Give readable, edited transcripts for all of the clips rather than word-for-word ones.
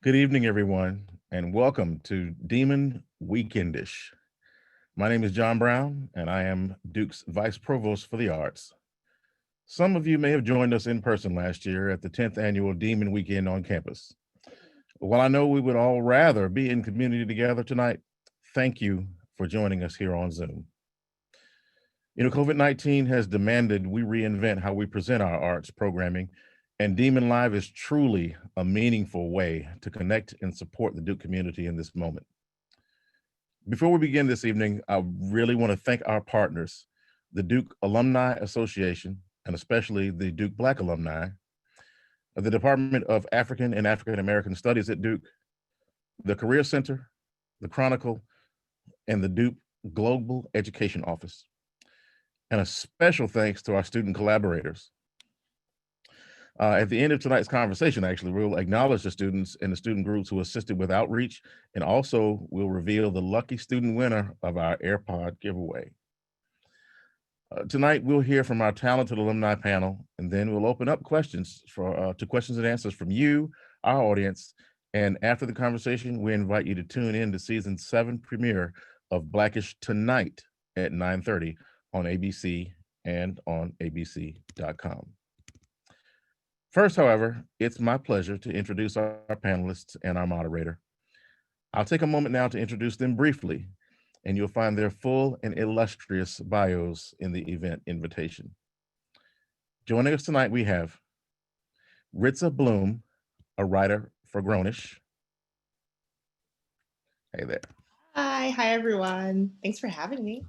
Good evening, everyone, and welcome to DEMAN Weekend-ish. My name is John Brown, and I am Duke's Vice Provost for the Arts. Some of you may have joined us in person last year at the 10th annual DEMAN Weekend on campus. While I know we would all rather be in community together tonight, thank you for joining us here on Zoom. COVID-19 has demanded we reinvent how we present our arts programming, and DEMAN Live is truly a meaningful way to connect and support the Duke community in this moment. Before we begin this evening, I really want to thank our partners, the Duke Alumni Association, and especially the Duke Black Alumni, the Department of African and African American Studies at Duke, the Career Center, the Chronicle, and the Duke Global Education Office. And a special thanks to our student collaborators. At the end of tonight's conversation, actually, we'll acknowledge the students and the student groups who assisted with outreach, and also we'll reveal the lucky student winner of our AirPod giveaway. Tonight, we'll hear from our talented alumni panel, and then we'll open up questions to questions and answers from you, our audience. And after the conversation, we invite you to tune in to season 7 premiere of Blackish tonight at 9:30 on ABC and on abc.com. First, however, it's my pleasure to introduce our panelists and our moderator. I'll take a moment now to introduce them briefly, and you'll find their full and illustrious bios in the event invitation. Joining us tonight, we have Ritza Bloom, a writer for Grownish. Hey there. Hi everyone. Thanks for having me.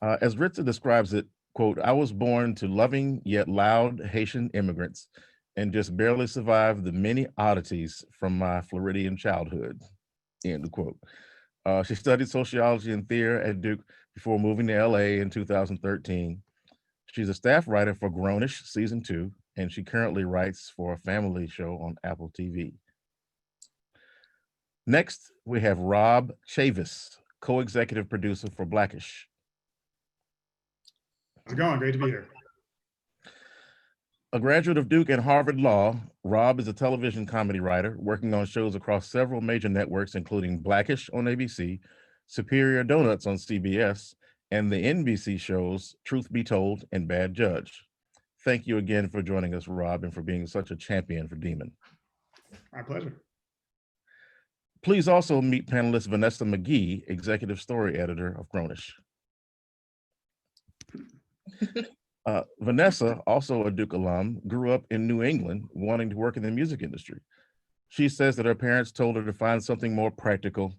As Ritza describes it, quote, "I was born to loving yet loud Haitian immigrants and just barely survived the many oddities from my Floridian childhood," end quote. She studied sociology and theater at Duke before moving to LA in 2013. She's a staff writer for Grownish Season 2, and she currently writes for a family show on Apple TV. Next, we have Robb Chavis, co-executive producer for Blackish. How's it going? Great to be here. A graduate of Duke and Harvard Law, Robb is a television comedy writer working on shows across several major networks, including Blackish on ABC, Superior Donuts on CBS, and the NBC shows Truth Be Told and Bad Judge. Thank you again for joining us, Robb, and for being such a champion for DEMAN. My pleasure. Please also meet panelist Vanessa Mcgee, executive story editor of Grownish. Vanessa, also a Duke alum, grew up in New England wanting to work in the music industry. She says that her parents told her to find something more practical.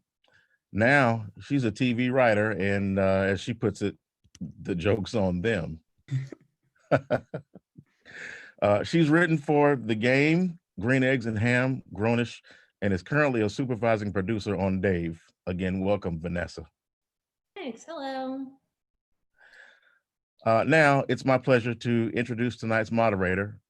Now she's a TV writer, and as she puts it, the joke's on them. She's written for The Game, Green Eggs and Ham, Grownish, and is currently a supervising producer on Dave. Again, welcome, Vanessa. Thanks. Hello. Now, it's my pleasure to introduce tonight's moderator,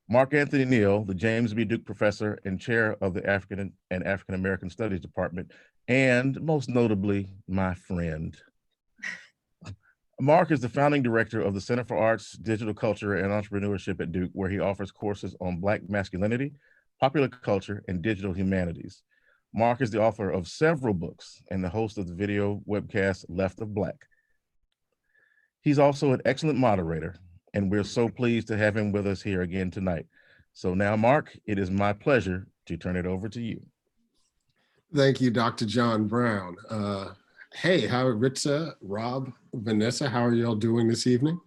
Mark Anthony Neal, the James B. Duke Professor and Chair of the African and African American Studies Department, and most notably, my friend. Mark is the founding director of the Center for Arts, Digital Culture, and Entrepreneurship at Duke, where he offers courses on Black masculinity, popular culture, and digital humanities. Mark is the author of several books and the host of the video webcast Left of Black. He's also an excellent moderator, and we're so pleased to have him with us here again tonight. So now, Mark, it is my pleasure to turn it over to you. Thank you, Dr. John Brown. Hey, how are Ritza, Robb, Vanessa, how are y'all doing this evening?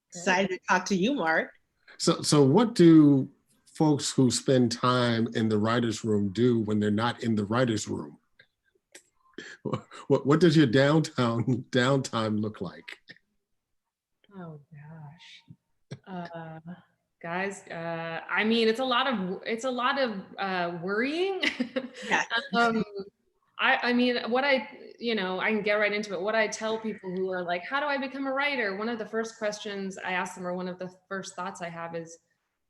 Excited to talk to you, Mark. So what do folks who spend time in the writer's room do when they're not in the writer's room? What does your downtime look like? Oh gosh, guys. I mean, it's a lot of worrying. Yeah. I mean, I can get right into it. What I tell people who are like, how do I become a writer? One of the first questions I ask them, or one of the first thoughts I have is,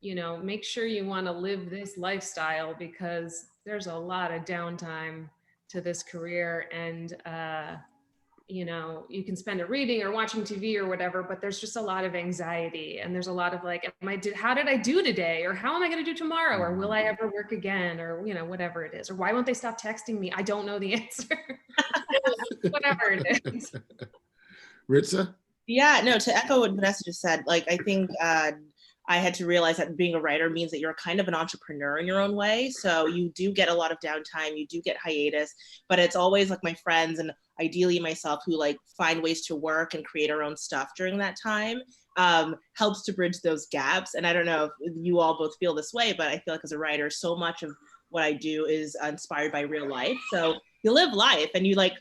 make sure you want to live this lifestyle, because there's a lot of downtime to this career. And, you know, you can spend it reading or watching TV or whatever, but there's just a lot of anxiety, and there's a lot of like, how did I do today? Or how am I going to do tomorrow? Or will I ever work again? Or, you know, whatever it is, or why won't they stop texting me? I don't know the answer. Whatever it is. Ritza? Yeah, no, to echo what Vanessa just said, like, I think I had to realize that being a writer means that you're kind of an entrepreneur in your own way. So you do get a lot of downtime, you do get hiatus, but it's always like my friends and ideally myself who like find ways to work and create our own stuff during that time, helps to bridge those gaps. And I don't know if you all both feel this way, but I feel like as a writer, so much of what I do is inspired by real life. So you live life and you like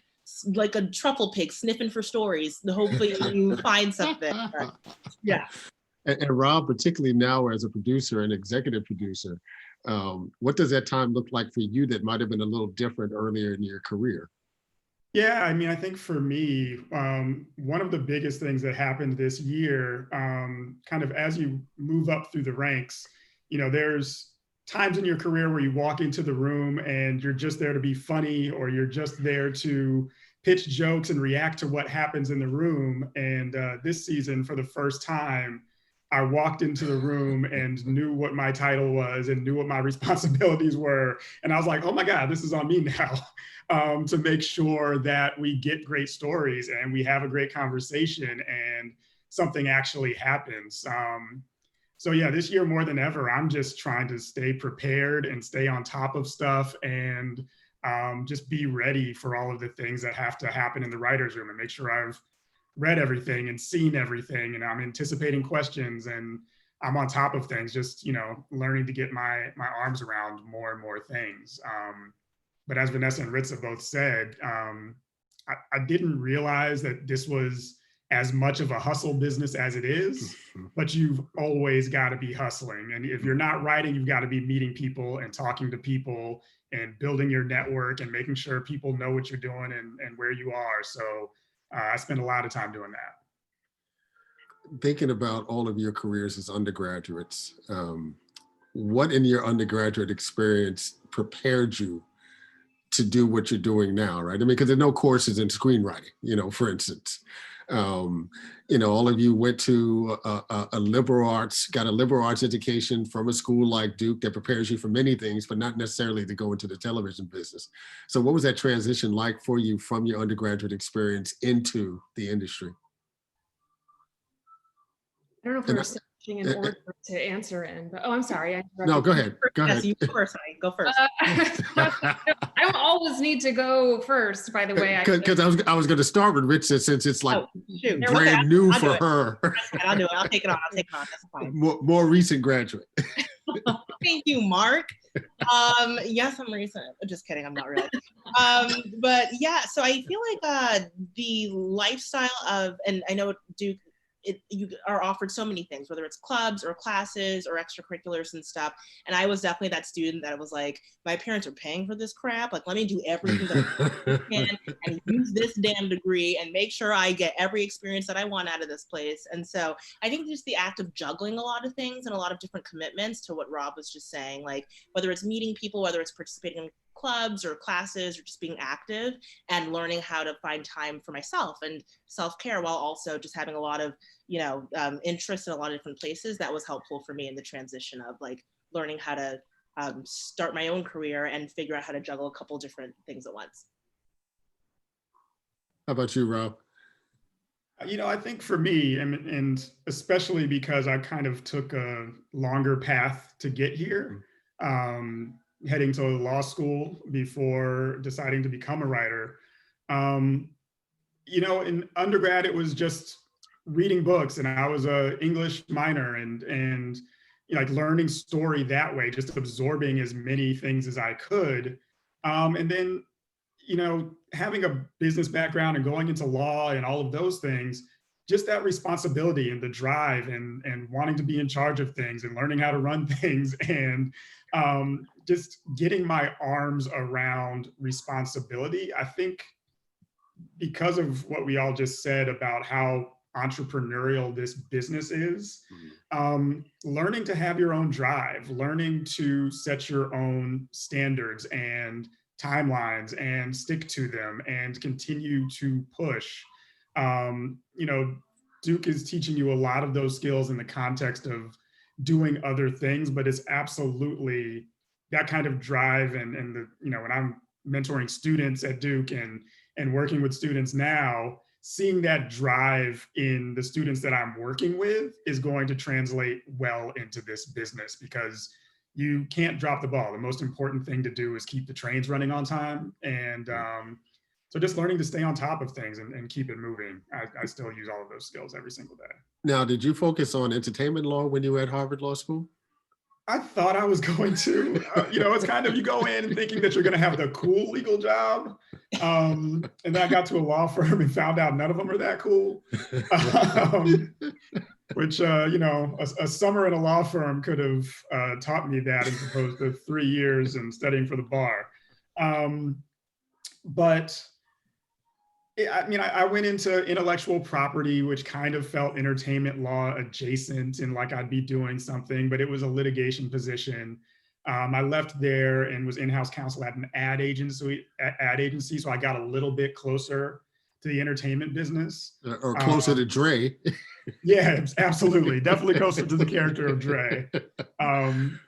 a truffle pig sniffing for stories. Hopefully you find something. But, yeah. And Rob, particularly now as a producer and executive producer, what does that time look like for you that might have been a little different earlier in your career? Yeah, I mean, I think for me, one of the biggest things that happened this year, kind of as you move up through the ranks, you know, there's times in your career where you walk into the room and you're just there to be funny, or you're just there to pitch jokes and react to what happens in the room. And this season, for the first time, I walked into the room and knew what my title was and knew what my responsibilities were. And I was like, oh my God, this is on me now, to make sure that we get great stories and we have a great conversation and something actually happens. So yeah, this year more than ever, I'm just trying to stay prepared and stay on top of stuff and just be ready for all of the things that have to happen in the writer's room and make sure I've read everything and seen everything, and I'm anticipating questions and I'm on top of things, just, you know, learning to get my arms around more and more things. But as Vanessa and Ritza both said, I didn't realize that this was as much of a hustle business as it is, but you've always got to be hustling. And if you're not writing, you've got to be meeting people and talking to people and building your network and making sure people know what you're doing and where you are. So I spend a lot of time doing that. Thinking about all of your careers as undergraduates, what in your undergraduate experience prepared you to do what you're doing now, right? I mean, because there are no courses in screenwriting, you know, for instance. You know, all of you went to a liberal arts, got a liberal arts education from a school like Duke that prepares you for many things, but not necessarily to go into the television business. So what was that transition like for you from your undergraduate experience into the industry? I don't know if we're searching in order to answer in, but I'm sorry. No, go ahead. Go ahead. Yes, you go first, honey. Go first. I always need to go first, by the way. Because I was going to start with Ritza since it's like brand new for her. I'll do it. I'll take it on. That's fine. More recent graduate. Thank you, Mark. Yes, I'm recent. Just kidding. I'm not really. But yeah, so I feel like the lifestyle of, and I know Duke, you are offered so many things, whether it's clubs or classes or extracurriculars and stuff. And I was definitely that student that was like, my parents are paying for this crap. Like, let me do everything that I can and use this damn degree and make sure I get every experience that I want out of this place. And so I think just the act of juggling a lot of things and a lot of different commitments to what Rob was just saying, like whether it's meeting people, whether it's participating in clubs or classes or just being active and learning how to find time for myself and self-care while also just having a lot of, you know, interest in a lot of different places. That was helpful for me in the transition of like learning how to start my own career and figure out how to juggle a couple different things at once. How about you, Rob? You know, I think for me, and especially because I kind of took a longer path to get here, heading to law school before deciding to become a writer. You know, in undergrad, it was just reading books, and I was a English minor, and you know, like learning story that way, just absorbing as many things as I could. And then, you know, having a business background and going into law and all of those things, just that responsibility and the drive and wanting to be in charge of things and learning how to run things and just getting my arms around responsibility. I think because of what we all just said about how entrepreneurial this business is, learning to have your own drive, learning to set your own standards and timelines and stick to them and continue to push. You know, Duke is teaching you a lot of those skills in the context of doing other things, but it's absolutely that kind of drive and the, you know, when I'm mentoring students at Duke and working with students now, seeing that drive in the students that I'm working with is going to translate well into this business, because you can't drop the ball. The most important thing to do is keep the trains running on time. And so just learning to stay on top of things and keep it moving. I still use all of those skills every single day. Now, did you focus on entertainment law when you were at Harvard Law School? I thought I was going to, you know, it's kind of, you go in thinking that you're going to have the cool legal job. And then I got to a law firm and found out none of them are that cool. Which, you know, a summer in a law firm could have taught me that, as opposed to 3 years and studying for the bar. But I mean, I went into intellectual property, which kind of felt entertainment law adjacent, and like I'd be doing something, but it was a litigation position. I left there and was in-house counsel at an ad agency, so I got a little bit closer to the entertainment business. Or closer to Dre. Yeah, absolutely. Definitely closer to the character of Dre,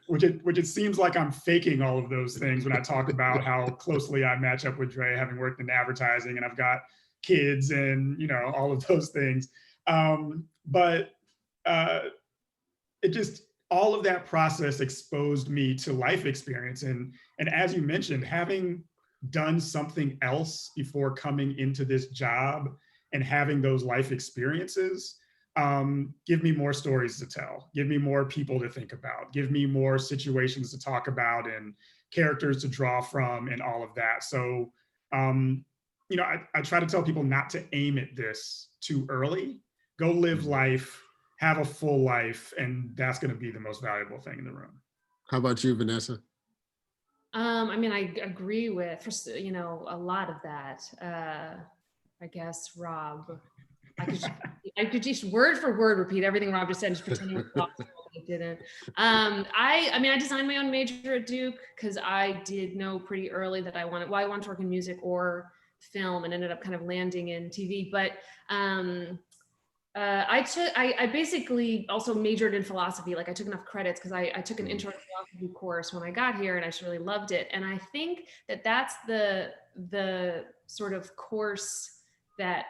which it seems like I'm faking all of those things when I talk about how closely I match up with Dre, having worked in advertising, and I've got kids and, you know, all of those things. But it just, all of that process exposed me to life experience. And as you mentioned, having done something else before coming into this job and having those life experiences, give me more stories to tell, give me more people to think about, give me more situations to talk about and characters to draw from and all of that. So, you know, I try to tell people not to aim at this too early. Go live life, have a full life, and that's going to be the most valuable thing in the room. How about you, Vanessa? I mean, I agree with, you know, a lot of that. I guess, Robb, I could just word for word repeat everything Robb just said, just pretending it was possible, but it didn't. I mean, I designed my own major at Duke because I did know pretty early that I wanted to work in music or film, and ended up kind of landing in TV. But I basically also majored in philosophy. Like, I took enough credits because I took an intro to philosophy course when I got here, and I just really loved it. And I think that that's the sort of course that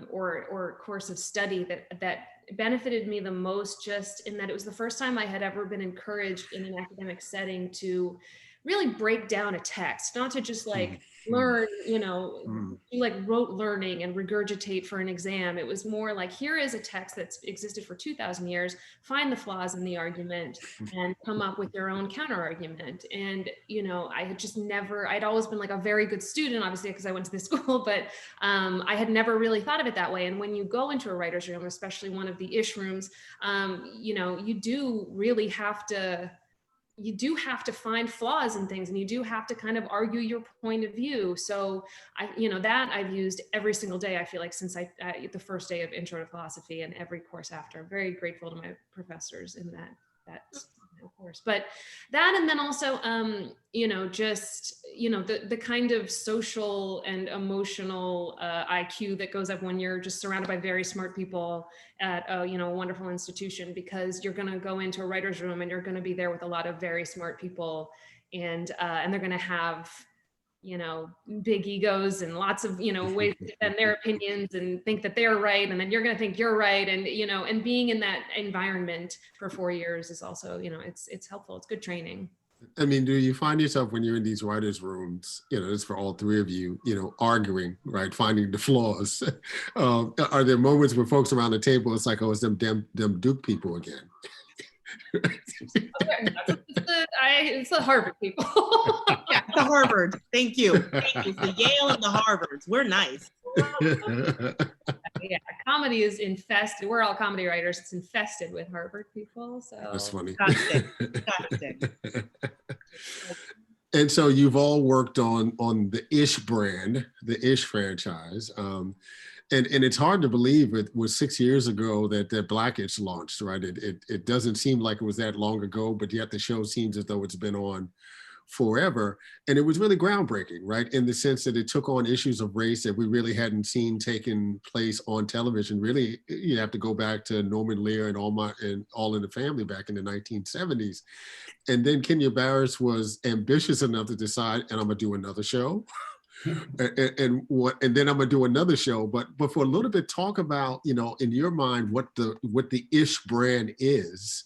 or course of study that benefited me the most, just in that it was the first time I had ever been encouraged in an academic setting to really break down a text, not to just like learn, you know, do like rote learning and regurgitate for an exam. It was more like, here is a text that's existed for 2,000 years, find the flaws in the argument and come up with your own counter argument. And, you know, I had just never, I'd always been like a very good student, obviously, because I went to this school, but I had never really thought of it that way. And when you go into a writer's room, especially one of the ish rooms, you know, you do really have to, find flaws in things, and you do have to kind of argue your point of view. So you know, that I've used every single day, I feel like, since the first day of Intro to Philosophy and every course after. I'm very grateful to my professors in that course. But that, and then also, you know, just, you know, the kind of social and emotional IQ that goes up when you're just surrounded by very smart people at a, you know, a wonderful institution, because you're going to go into a writer's room and you're going to be there with a lot of very smart people, and they're going to have, you know, big egos and lots of, you know, ways to defend their opinions and think that they're right. And then you're going to think you're right. And, you know, and being in that environment for 4 years is also, you know, it's helpful. It's good training. I mean, do you find yourself when you're in these writers' rooms, you know, it's for all three of you, you know, arguing, right, finding the flaws? Are there moments where folks around the table, it's like, oh, it's them Duke people again? It's the Harvard people. Yeah, the Harvard. Thank you. Thank you. The Yale and the Harvards. We're nice. Yeah, comedy is infested. We're all comedy writers. It's infested with Harvard people. So that's funny. Constant. And so you've all worked on the Ish brand, the Ish franchise. And it's hard to believe it was 6 years ago that Black-ish launched, right? It doesn't seem like it was that long ago, but yet the show seems as though it's been on forever. And it was really groundbreaking, right? In the sense that it took on issues of race that we really hadn't seen taking place on television. Really, you have to go back to Norman Lear and All in the Family back in the 1970s. And then Kenya Barris was ambitious enough to decide, and I'm gonna do another show. and then I'm gonna do another show. But for a little bit, talk about, in your mind, what the Ish brand is,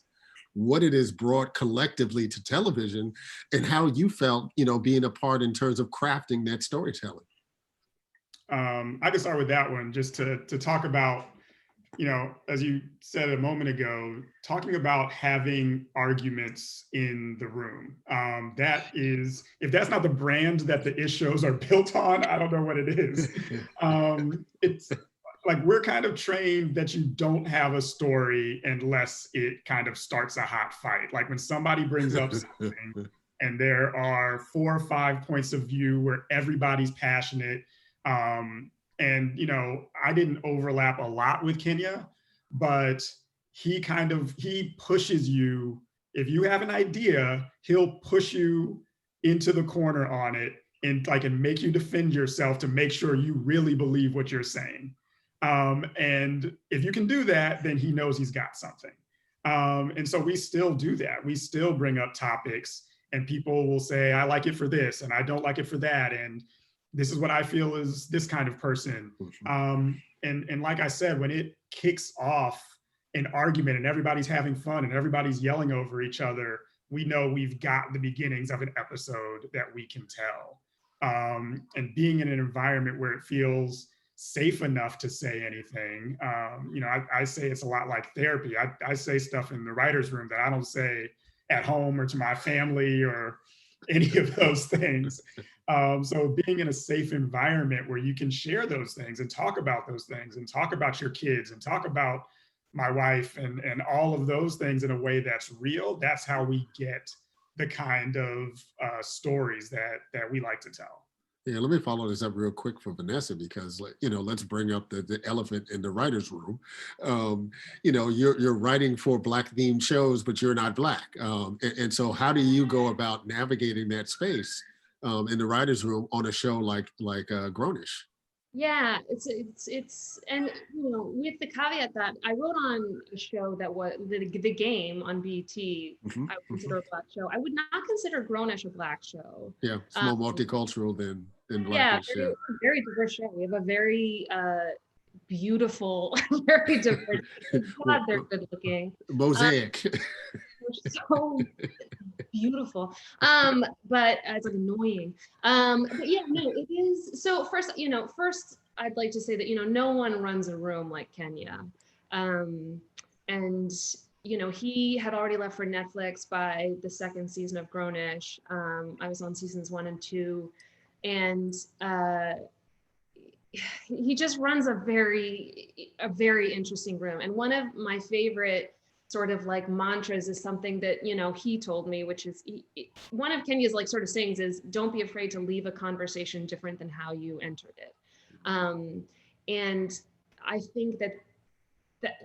what it has brought collectively to television, and how you felt, being a part in terms of crafting that storytelling. I can start with that one, just to talk about, as you said a moment ago, talking about having arguments in the room. That is, if that's not the brand that the Ish shows are built on, I don't know what it is. It's like, we're kind of trained that you don't have a story unless it kind of starts a hot fight. Like when somebody brings up something and there are 4 or 5 points of view where everybody's passionate. And, I didn't overlap a lot with Kenya, but he pushes you. If you have an idea, he'll push you into the corner on it and make you defend yourself to make sure you really believe what you're saying. And if you can do that, then he knows he's got something. And so we still do that. We still bring up topics and people will say, I like it for this and I don't like it for that. And this is what I feel is this kind of person. And like I said, when it kicks off an argument and everybody's having fun and everybody's yelling over each other, we know we've got the beginnings of an episode that we can tell. And being in an environment where it feels safe enough to say anything, I say it's a lot like therapy. I say stuff in the writer's room that I don't say at home or to my family or any of those things. So being in a safe environment where you can share those things and talk about those things and talk about your kids and talk about my wife and all of those things in a way that's real, that's how we get the kind of stories that we like to tell. Yeah, let me follow this up real quick for Vanessa, because let's bring up the elephant in the writer's room. You're writing for Black themed shows, but you're not Black, and so how do you go about navigating that space in the writer's room on a show like Grownish? Yeah, it's and with the caveat that I wrote on a show that was the Game on BT. I would consider a Black show. I would not consider Grownish a Black show. Yeah, it's more multicultural than Blackish. Yeah, very diverse show. We have a very beautiful, very diverse. God, they're good looking. Mosaic. So beautiful, but it's like annoying. But yeah, no, it is. So first I'd like to say that no one runs a room like Kenya, and he had already left for Netflix by the second season of Grownish. I was on seasons 1 and 2, and he just runs a very interesting room. And one of my favorite sort of like mantras is something that he told me, which is one of Kenya's like sort of sayings is, don't be afraid to leave a conversation different than how you entered it. And I think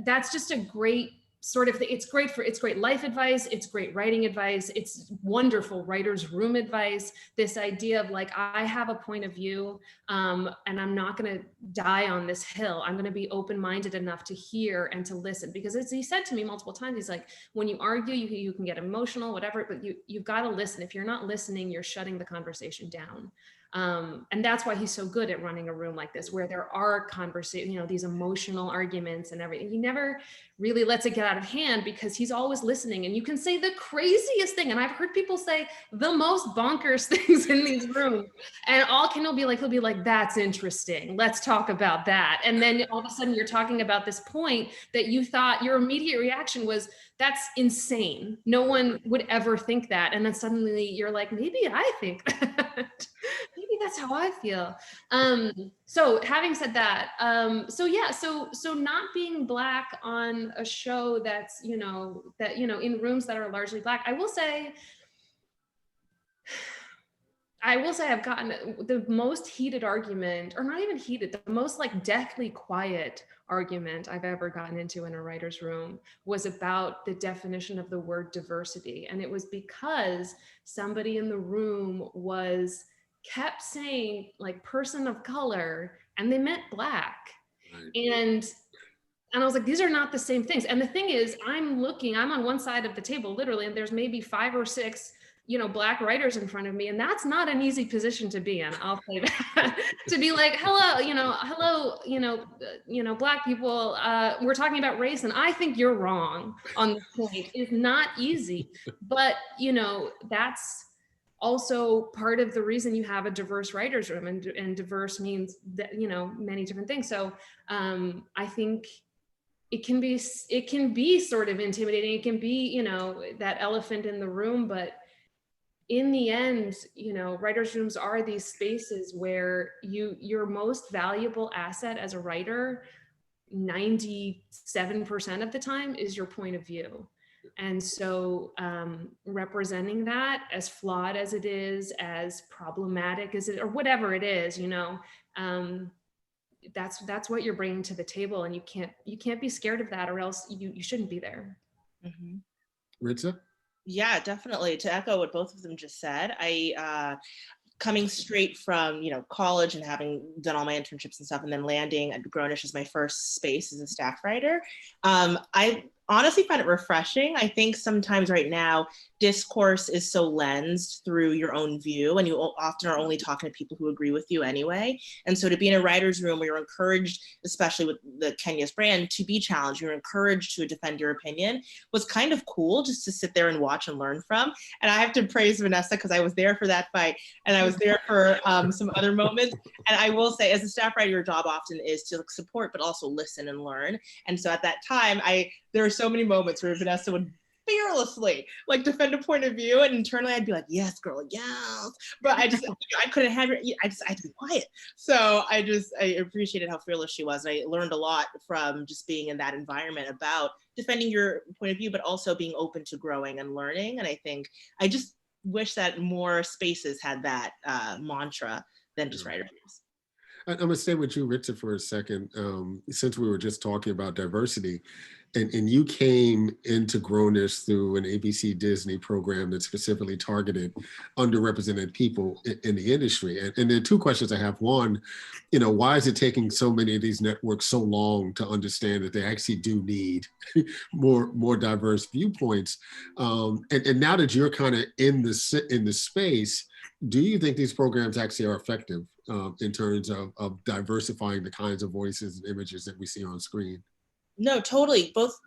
that's just a great sort of thing. It's great life advice, it's great writing advice, it's wonderful writer's room advice. This idea of like, I have a point of view, and I'm not going to die on this hill. I'm going to be open-minded enough to hear and to listen, because as he said to me multiple times, he's like, when you argue, you can get emotional, whatever, but you've got to listen. If you're not listening, you're shutting the conversation down. And that's why he's so good at running a room like this, where there are these emotional arguments and everything. He never really lets it get out of hand, because he's always listening, and you can say the craziest thing. And I've heard people say the most bonkers things in these rooms, and all Ken will be like, that's interesting. Let's talk about that. And then all of a sudden you're talking about this point that you thought your immediate reaction was, that's insane. No one would ever think that. And then suddenly you're like, maybe I think that. Maybe that's how I feel. So having said that, so not being Black on a show that's, in rooms that are largely Black, I will say, I will say I've gotten the most heated argument, or not even heated, the most like deathly quiet argument I've ever gotten into in a writer's room was about the definition of the word diversity. And it was because somebody in the room kept saying like person of color, and they meant Black. And I was like, these are not the same things. And the thing is, I'm on one side of the table, literally, and there's maybe 5 or 6, Black writers in front of me. And that's not an easy position to be in. I'll say that. To be like, hello, Black people, we're talking about race, and I think you're wrong on this point is not easy. But, that's also part of the reason you have a diverse writer's room, and diverse means that, many different things. So I think it can be sort of intimidating. It can be, that elephant in the room, but in the end, writers' rooms are these spaces where your most valuable asset as a writer, 97% of the time, is your point of view. And so representing that, as flawed as it is, as problematic as it, or whatever it is, that's what you're bringing to the table, and you can't be scared of that, or else you shouldn't be there. Mm-hmm. Ritza? Yeah, definitely. To echo what both of them just said, coming straight from, college and having done all my internships and stuff, and then landing at Grownish as my first space as a staff writer, I honestly find it refreshing. I think sometimes right now, discourse is so lensed through your own view, and you often are only talking to people who agree with you anyway. And so to be in a writer's room where you're encouraged, especially with the Kenya's brand, to be challenged, you're encouraged to defend your opinion, was kind of cool just to sit there and watch and learn from. And I have to praise Vanessa, because I was there for that fight, and I was there for some other moments. And I will say, as a staff writer, your job often is to support, but also listen and learn. And so at that time, there are so many moments where Vanessa would fearlessly defend a point of view, and internally I'd be like, yes, girl, yes. But I couldn't have it. I had to be quiet. So I appreciated how fearless she was. And I learned a lot from just being in that environment about defending your point of view, but also being open to growing and learning. And I think I just wish that more spaces had that mantra than just writer rooms. I'm going to stay with you, Ritza, for a second, since we were just talking about diversity. And you came into Grownish through an ABC Disney program that specifically targeted underrepresented people in the industry. And there are 2 questions I have. One, why is it taking so many of these networks so long to understand that they actually do need more diverse viewpoints? And now that you're kind of in the space, do you think these programs actually are effective in terms of diversifying the kinds of voices and images that we see on screen? No, totally. Both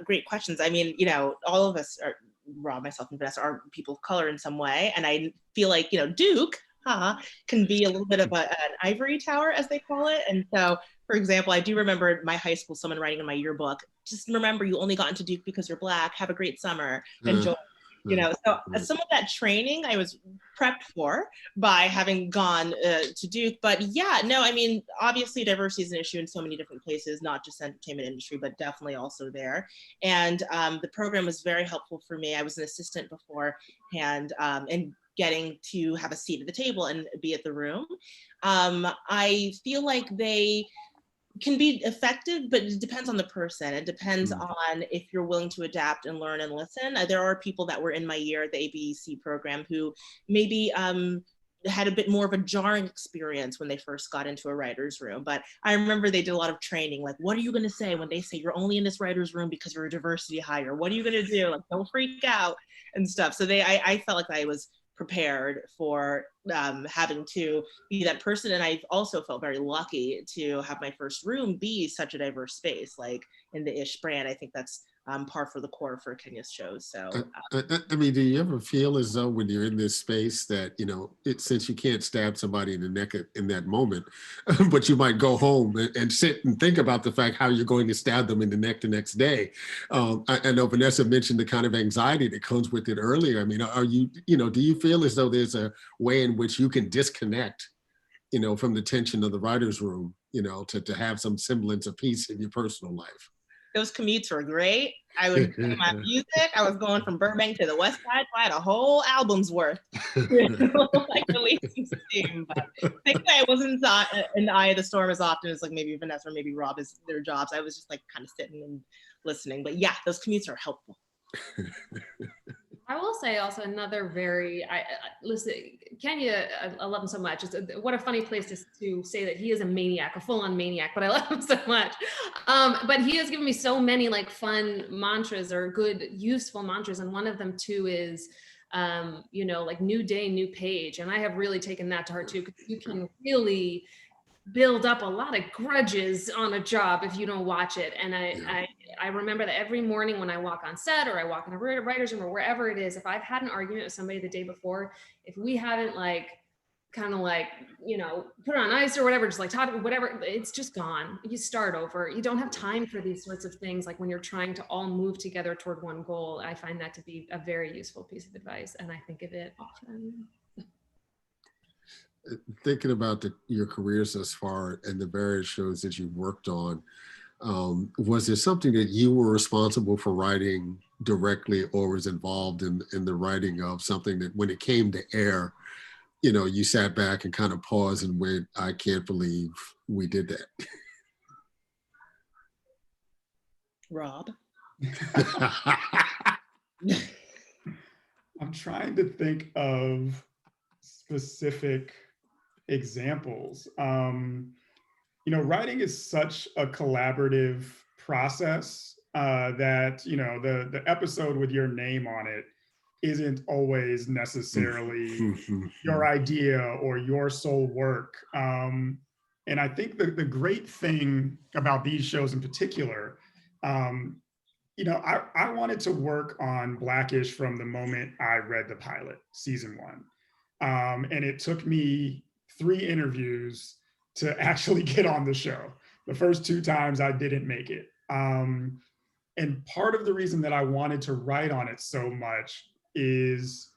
great questions. I mean, all of us are, Rob, myself, and Vanessa, are people of color in some way. And I feel like, Duke can be a little bit of an ivory tower, as they call it. And so, for example, I do remember in my high school, someone writing in my yearbook, just remember, you only got into Duke because you're Black. Have a great summer. Enjoy. So some of that training I was prepped for by having gone to Duke. But yeah, no, I mean, obviously diversity is an issue in so many different places, not just entertainment industry, but definitely also there. And the program was very helpful for me. I was an assistant beforehand, and getting to have a seat at the table and be at the room. I feel like they can be effective, but it depends on the person. It depends on if you're willing to adapt and learn and listen. There are people that were in my year at the ABC program who maybe had a bit more of a jarring experience when they first got into a writer's room. But I remember they did a lot of training, like, what are you gonna say when they say you're only in this writer's room because you're a diversity hire? What are you gonna do? Like, don't freak out and stuff. So I felt like I was prepared for having to be that person. And I also felt very lucky to have my first room be such a diverse space, like in the Ish brand. I think that's par for the course for Kenya's shows. So I mean, do you ever feel as though when you're in this space that, since you can't stab somebody in the neck in that moment, but you might go home and sit and think about the fact how you're going to stab them in the neck the next day? I know Vanessa mentioned the kind of anxiety that comes with it earlier. I mean, do you feel as though there's a way in which you can disconnect, from the tension of the writer's room, to have some semblance of peace in your personal life? Those commutes were great. I would play my music. I was going from Burbank to the West Side, so I had a whole album's worth, like releasing steam. But thankfully, I wasn't in the eye of the storm as often as like maybe Vanessa or maybe Robb is their jobs. I was just like kind of sitting and listening. But yeah, those commutes are helpful. I will say also another listen, Kenya, I love him so much. What a funny place to say that he is a maniac, a full-on maniac, but I love him so much. But he has given me so many like fun mantras or good, useful mantras. And one of them too is, like new day, new page. And I have really taken that to heart too, because you can really build up a lot of grudges on a job if you don't watch it. And I remember that every morning when I walk on set or I walk in a writer's room or wherever it is, if I've had an argument with somebody the day before, if we haven't put it on ice or whatever, just like talk, whatever, it's just gone. You start over. You don't have time for these sorts of things. Like when you're trying to all move together toward one goal, I find that to be a very useful piece of advice. And I think of it often. Thinking about your careers thus far and the various shows that you've worked on, was there something that you were responsible for writing directly or was involved in the writing of something that when it came to air, you sat back and kind of paused and went, I can't believe we did that? Robb? I'm trying to think of specific examples. Writing is such a collaborative process that the episode with your name on it isn't always necessarily your idea or your sole work. And I think the great thing about these shows in particular, I wanted to work on Black-ish from the moment I read the pilot, season 1. And it took me 3 interviews to actually get on the show. The first 2 times I didn't make it. And part of the reason that I wanted to write on it so much is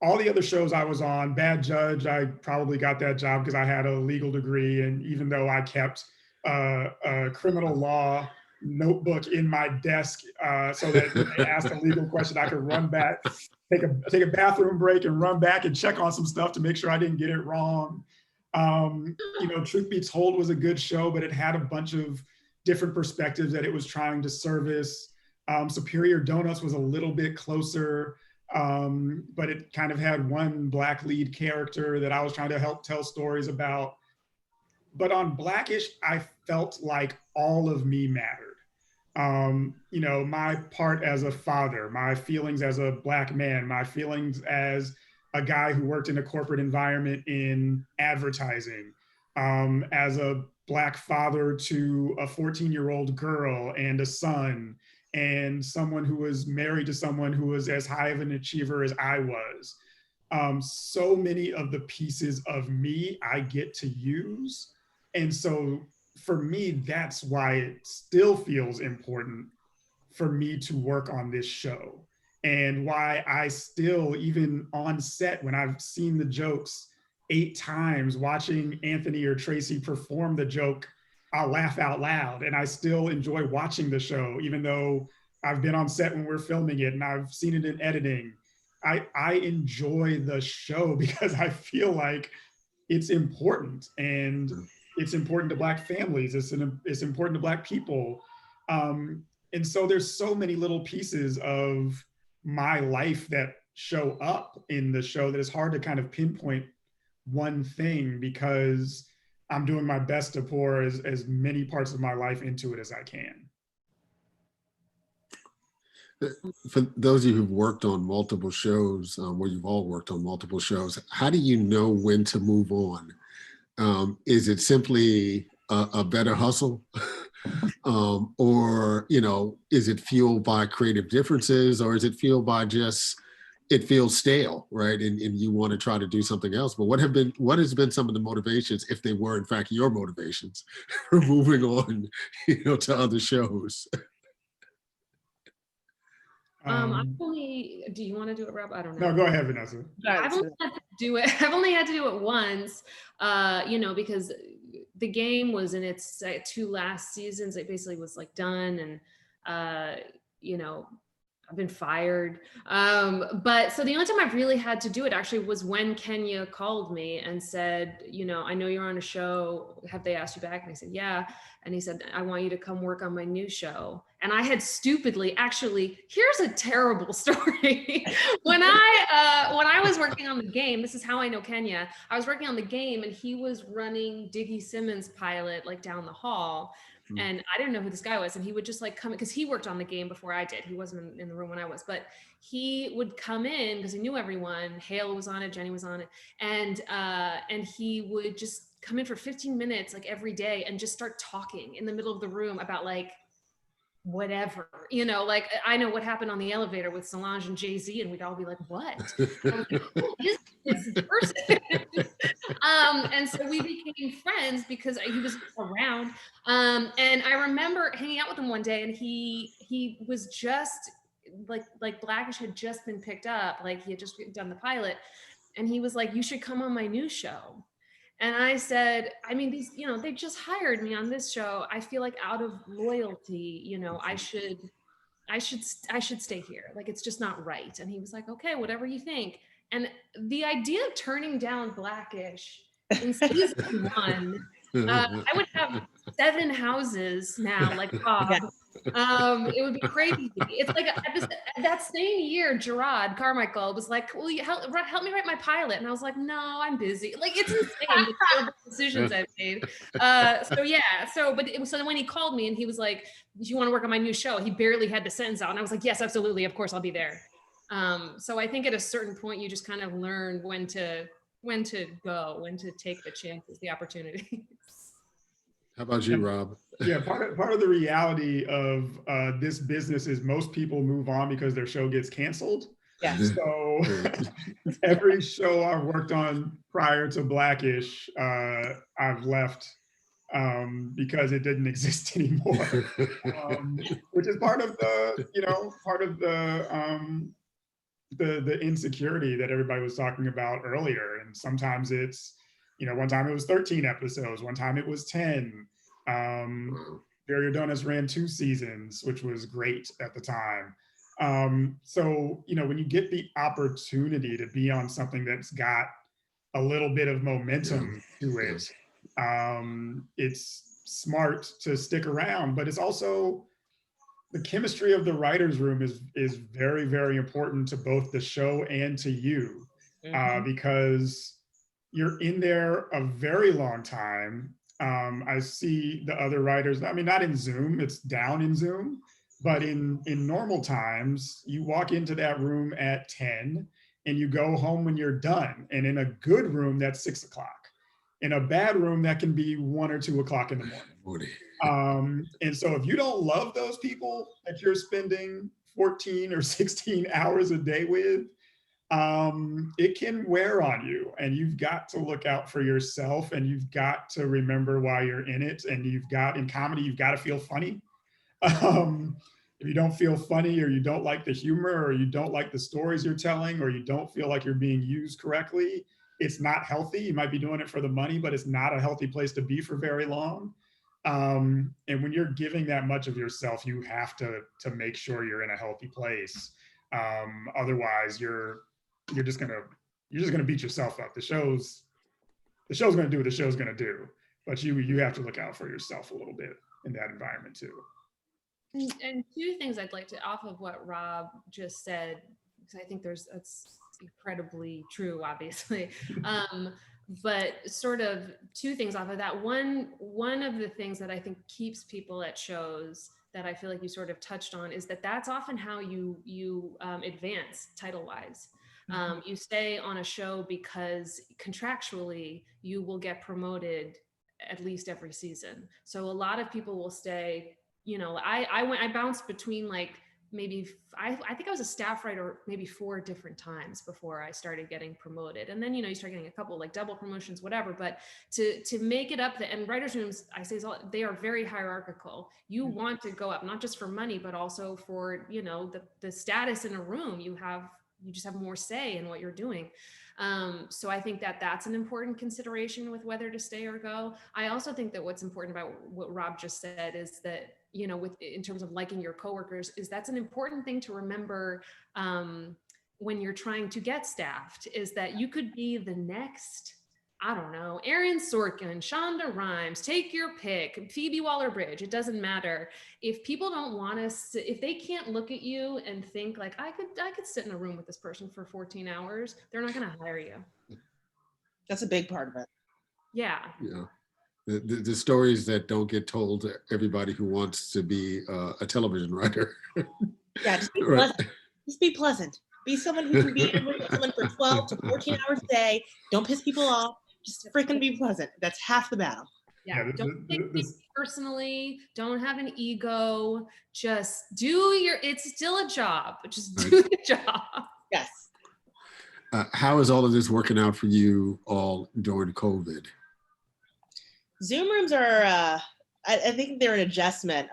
all the other shows I was on, Bad Judge, I probably got that job because I had a legal degree. And even though I kept a criminal law notebook in my desk so that when they asked a legal question, I could run back, take a bathroom break and run back and check on some stuff to make sure I didn't get it wrong. Truth Be Told was a good show, but it had a bunch of different perspectives that it was trying to service. Superior Donuts was a little bit closer, but it kind of had one Black lead character that I was trying to help tell stories about. But on Black-ish, I felt like all of me mattered. My part as a father, my feelings as a Black man, my feelings as a guy who worked in a corporate environment in advertising, as a Black father to a 14-year-old girl and a son, and someone who was married to someone who was as high of an achiever as I was. So many of the pieces of me I get to use. And so for me, that's why it still feels important for me to work on this show. And why I still, even on set, when I've seen the jokes 8 times, watching Anthony or Tracy perform the joke, I'll laugh out loud. And I still enjoy watching the show, even though I've been on set when we're filming it and I've seen it in editing. I enjoy the show because I feel like it's important, and it's important to Black families. It's important to Black people. And so there's so many little pieces of my life that show up in the show that it's hard to kind of pinpoint one thing, because I'm doing my best to pour as many parts of my life into it as I can. For those of you who've worked on multiple shows, well, you've all worked on multiple shows, how do you know when to move on? Is it simply a better hustle? Or, is it fueled by creative differences, or is it fueled by just, it feels stale, right? And you want to try to do something else. But what has been some of the motivations, if they were in fact your motivations, for moving on, to other shows? Do you want to do it, Robb? I don't know. No, go ahead, Vanessa. I've only had to do it once, because the game was in its 2 last seasons. It basically was like done, and you know, I've been fired. But so the only time I've really had to do it actually was when Kenya called me and said, you know, I know you're on a show. Have they asked you back? And I said, yeah. And he said, I want you to come work on my new show. And I had stupidly, actually, here's a terrible story. When I was working on the game, this is how I know Kenya. I was working on the game and he was running Diggy Simmons' pilot like down the hall. And I didn't know who this guy was. And he would just like come, because he worked on the game before I did. He wasn't in the room when I was, but he would come in because he knew everyone. Hale was on it, Jenny was on it. And he would just come in for 15 minutes like every day and just start talking in the middle of the room about like whatever, you know, like I know what happened on the elevator with Solange and Jay-Z, and we'd all be like, what? And like, who is this person? And so we became friends because he was around. And I remember hanging out with him one day, and he was just like Blackish had just been picked up, like he had just done the pilot, and he was like, you should come on my new show. And I said, I mean, these, you know, they just hired me on this show. I feel like out of loyalty, you know, I should stay here. Like, it's just not right. And he was like, okay, whatever you think. And the idea of turning down Blackish in season 1, I would have 7 houses now, like Robb. It would be crazy. It's like that same year, Gerard Carmichael was like, "Will you help me write my pilot?" And I was like, "No, I'm busy." Like, it's insane the terrible decisions I've made. So when he called me and he was like, "Do you want to work on my new show?" He barely had the sentence out, and I was like, "Yes, absolutely, of course, I'll be there." So I think at a certain point, you just kind of learn when to go, when to take the chances, the opportunity. How about you, Robb? Yeah, part of the reality of this business is most people move on because their show gets canceled. Yeah. So every show I've worked on prior to Blackish, I've left because it didn't exist anymore. Which is part of the insecurity that everybody was talking about earlier. And sometimes it's, you know, one time it was 13 episodes, one time it was 10. Barry Adonis ran 2 seasons, which was great at the time. So, you know, when you get the opportunity to be on something that's got a little bit of momentum to it, it's smart to stick around, but it's also the chemistry of the writer's room is very, very important to both the show and to you, because you're in there a very long time. I see the other writers, I mean, not in Zoom, it's down in Zoom, but in normal times, you walk into that room at 10 and you go home when you're done. And in a good room, that's 6 o'clock. In a bad room, that can be 1 or 2 o'clock in the morning. And so if you don't love those people that you're spending 14 or 16 hours a day with, it can wear on you, and you've got to look out for yourself, and you've got to remember why you're in it. And in comedy, you've got to feel funny. If you don't feel funny, or you don't like the humor, or you don't like the stories you're telling, or you don't feel like you're being used correctly, it's not healthy. You might be doing it for the money, but it's not a healthy place to be for very long. And when you're giving that much of yourself, you have to make sure you're in a healthy place. Otherwise, you're just gonna beat yourself up. The show's gonna do what the show's gonna do, but you have to look out for yourself a little bit in that environment too. And 2 things I'd like to, off of what Robb just said, because I think that's incredibly true, obviously. But sort of 2 things off of that. One of the things that I think keeps people at shows that I feel like you sort of touched on is that's often how you advance title-wise. You stay on a show because contractually you will get promoted at least every season. So a lot of people will stay, you know, I bounced between like maybe, I think I was a staff writer maybe 4 different times before I started getting promoted. And then, you know, you start getting a couple like double promotions, whatever, but to make it up, and writers' rooms, I say, they are very hierarchical. You want to go up, not just for money, but also for, you know, the status in a room. You just have more say in what you're doing. So I think that that's an important consideration with whether to stay or go. I also think that what's important about what Rob just said is that, in terms of liking your coworkers, is that's an important thing to remember when you're trying to get staffed, is that you could be the next, I don't know, Aaron Sorkin, Shonda Rhimes, take your pick, Phoebe Waller-Bridge, it doesn't matter. If people don't want to, if they can't look at you and think like, I could sit in a room with this person for 14 hours, they're not going to hire you. That's a big part of it. Yeah. Yeah. The stories that don't get told to everybody who wants to be a television writer. Yeah, just be pleasant. Just be pleasant. Be someone who can be in a room with someone for 12 to 14 hours a day. Don't piss people off. Just freaking be pleasant. That's half the battle. Yeah, don't take things personally. Don't have an ego. Just it's still a job. Just do the job. Yes. How is all of this working out for you all during COVID? Zoom rooms are, I think they're an adjustment.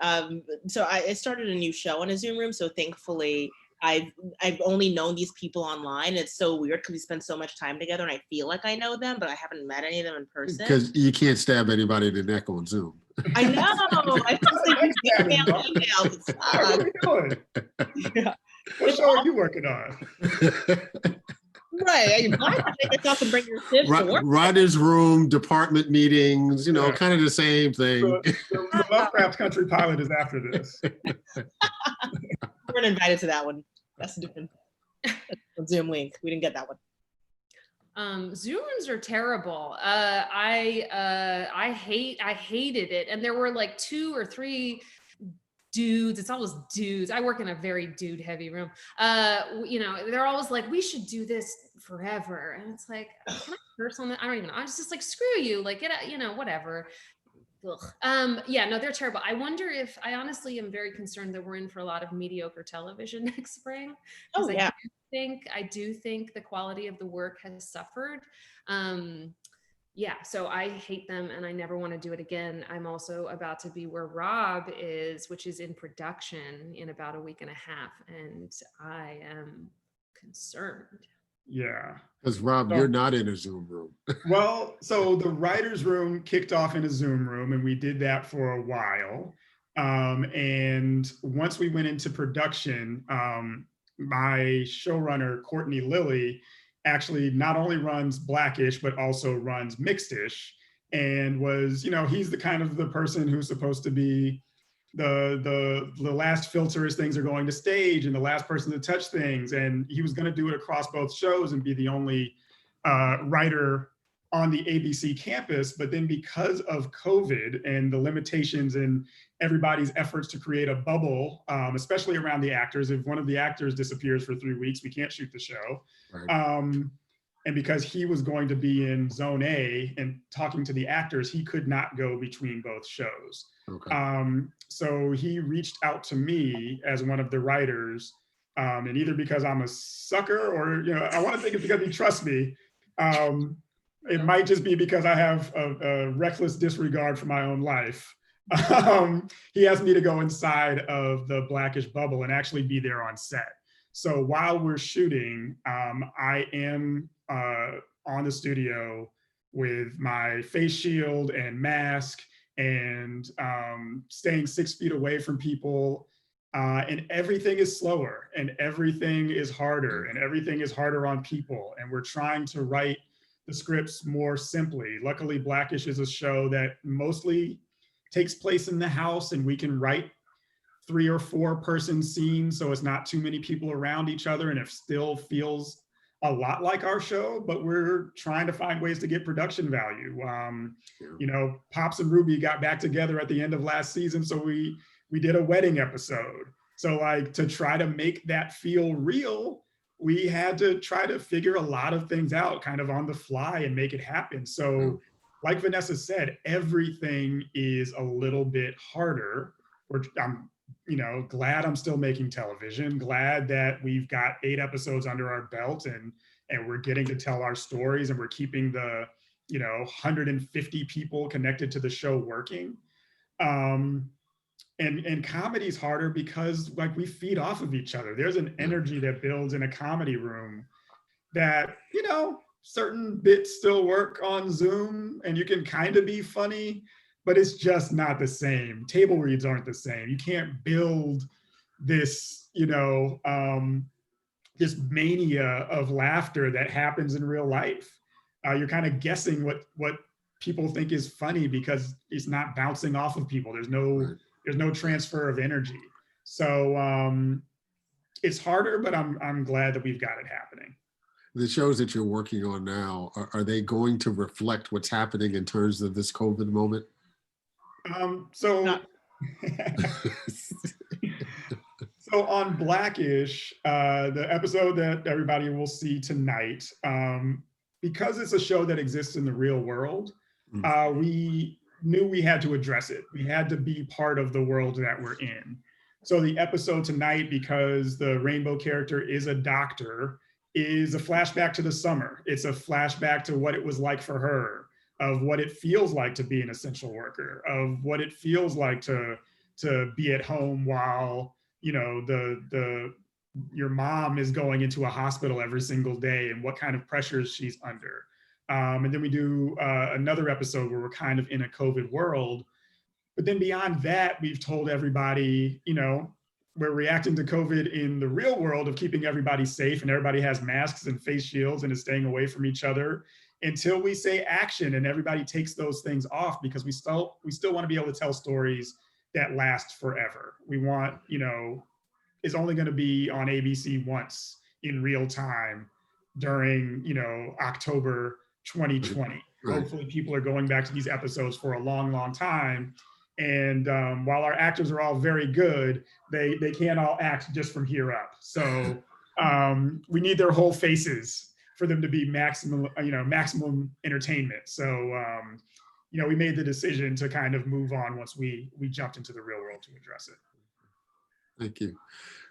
So I started a new show in a Zoom room. So thankfully, I've only known these people online. It's so weird because we spend so much time together and I feel like I know them, but I haven't met any of them in person. Because you can't stab anybody in the neck on Zoom. I know. I feel like emails. What are you doing? Yeah. What show are you working on? Right. Why not take yourself and bring your tips to work? Writer's room, department meetings, kind of the same thing. The Lovecraft Country pilot is after this. We weren't invited to that one. That's a different Zoom link. We didn't get that one. Zoom rooms are terrible. I hated it. And there were like 2 or 3 dudes. It's always dudes. I work in a very dude heavy room. They're always like, we should do this forever. And it's like, can I curse on that? I don't even know. I was just like, screw you. Like, whatever. No, they're terrible. I honestly am very concerned that we're in for a lot of mediocre television next spring. Oh, yeah. I do think the quality of the work has suffered. So I hate them and I never want to do it again. I'm also about to be where Robb is, which is in production in about a week and a half. And I am concerned. Yeah. Because Robb, you're not in a Zoom room. Well, so the writer's room kicked off in a Zoom room and we did that for a while. And once we went into production, my showrunner, Courtney Lilly, actually not only runs Blackish, but also runs Mixed-ish, and was, he's the kind of the person who's supposed to be the last filter as things are going to stage and the last person to touch things. And he was going to do it across both shows and be the only writer on the ABC campus. But then because of COVID and the limitations and everybody's efforts to create a bubble, especially around the actors, if one of the actors disappears for 3 weeks, we can't shoot the show. Right. And because he was going to be in Zone A and talking to the actors, he could not go between both shows. Okay. So he reached out to me as one of the writers, and either because I'm a sucker or, I want to think it's because he trusts me. It might just be because I have a reckless disregard for my own life. He asked me to go inside of the Blackish bubble and actually be there on set. So while we're shooting, I am on the studio with my face shield and mask and staying 6 feet away from people. And everything is slower and everything is harder and everything is harder on people. And we're trying to write the scripts more simply. Luckily, Blackish is a show that mostly takes place in the house and we can write 3 or 4 person scenes. So it's not too many people around each other and it still feels a lot like our show, but we're trying to find ways to get production value. Pops and Ruby got back together at the end of last season. So we did a wedding episode. So like to try to make that feel real, we had to try to figure a lot of things out kind of on the fly and make it happen. So like Vanessa said, everything is a little bit harder. I'm glad I'm still making television, glad that we've got 8 episodes under our belt and we're getting to tell our stories and we're keeping the, 150 people connected to the show working. And comedy's harder because like we feed off of each other. There's an energy that builds in a comedy room that, certain bits still work on Zoom and you can kind of be funny, but it's just not the same. Table reads aren't the same. You can't build this, this mania of laughter that happens in real life. You're kind of guessing what people think is funny because it's not bouncing off of people. There's no transfer of energy. So it's harder, but I'm glad that we've got it happening. The shows that you're working on now, are they going to reflect what's happening in terms of this COVID moment? So on Black-ish, the episode that everybody will see tonight, because it's a show that exists in the real world, we knew we had to address it. We had to be part of the world that we're in. So the episode tonight, because the rainbow character is a doctor, is a flashback to the summer. It's a flashback to what it was like for her, of what it feels like to be an essential worker, of what it feels like to be at home while, your mom is going into a hospital every single day and what kind of pressures she's under. And then we do another episode where we're kind of in a COVID world. But then beyond that, we've told everybody, we're reacting to COVID in the real world of keeping everybody safe, and everybody has masks and face shields and is staying away from each other until we say action and everybody takes those things off, because we still want to be able to tell stories that last forever. We want, it's only going to be on ABC once in real time during, October 2020. Right. Hopefully people are going back to these episodes for a long, long time. And while our actors are all very good, they can't all act just from here up. So we need their whole faces for them to be maximum entertainment. So, we made the decision to kind of move on once we jumped into the real world to address it. Thank you.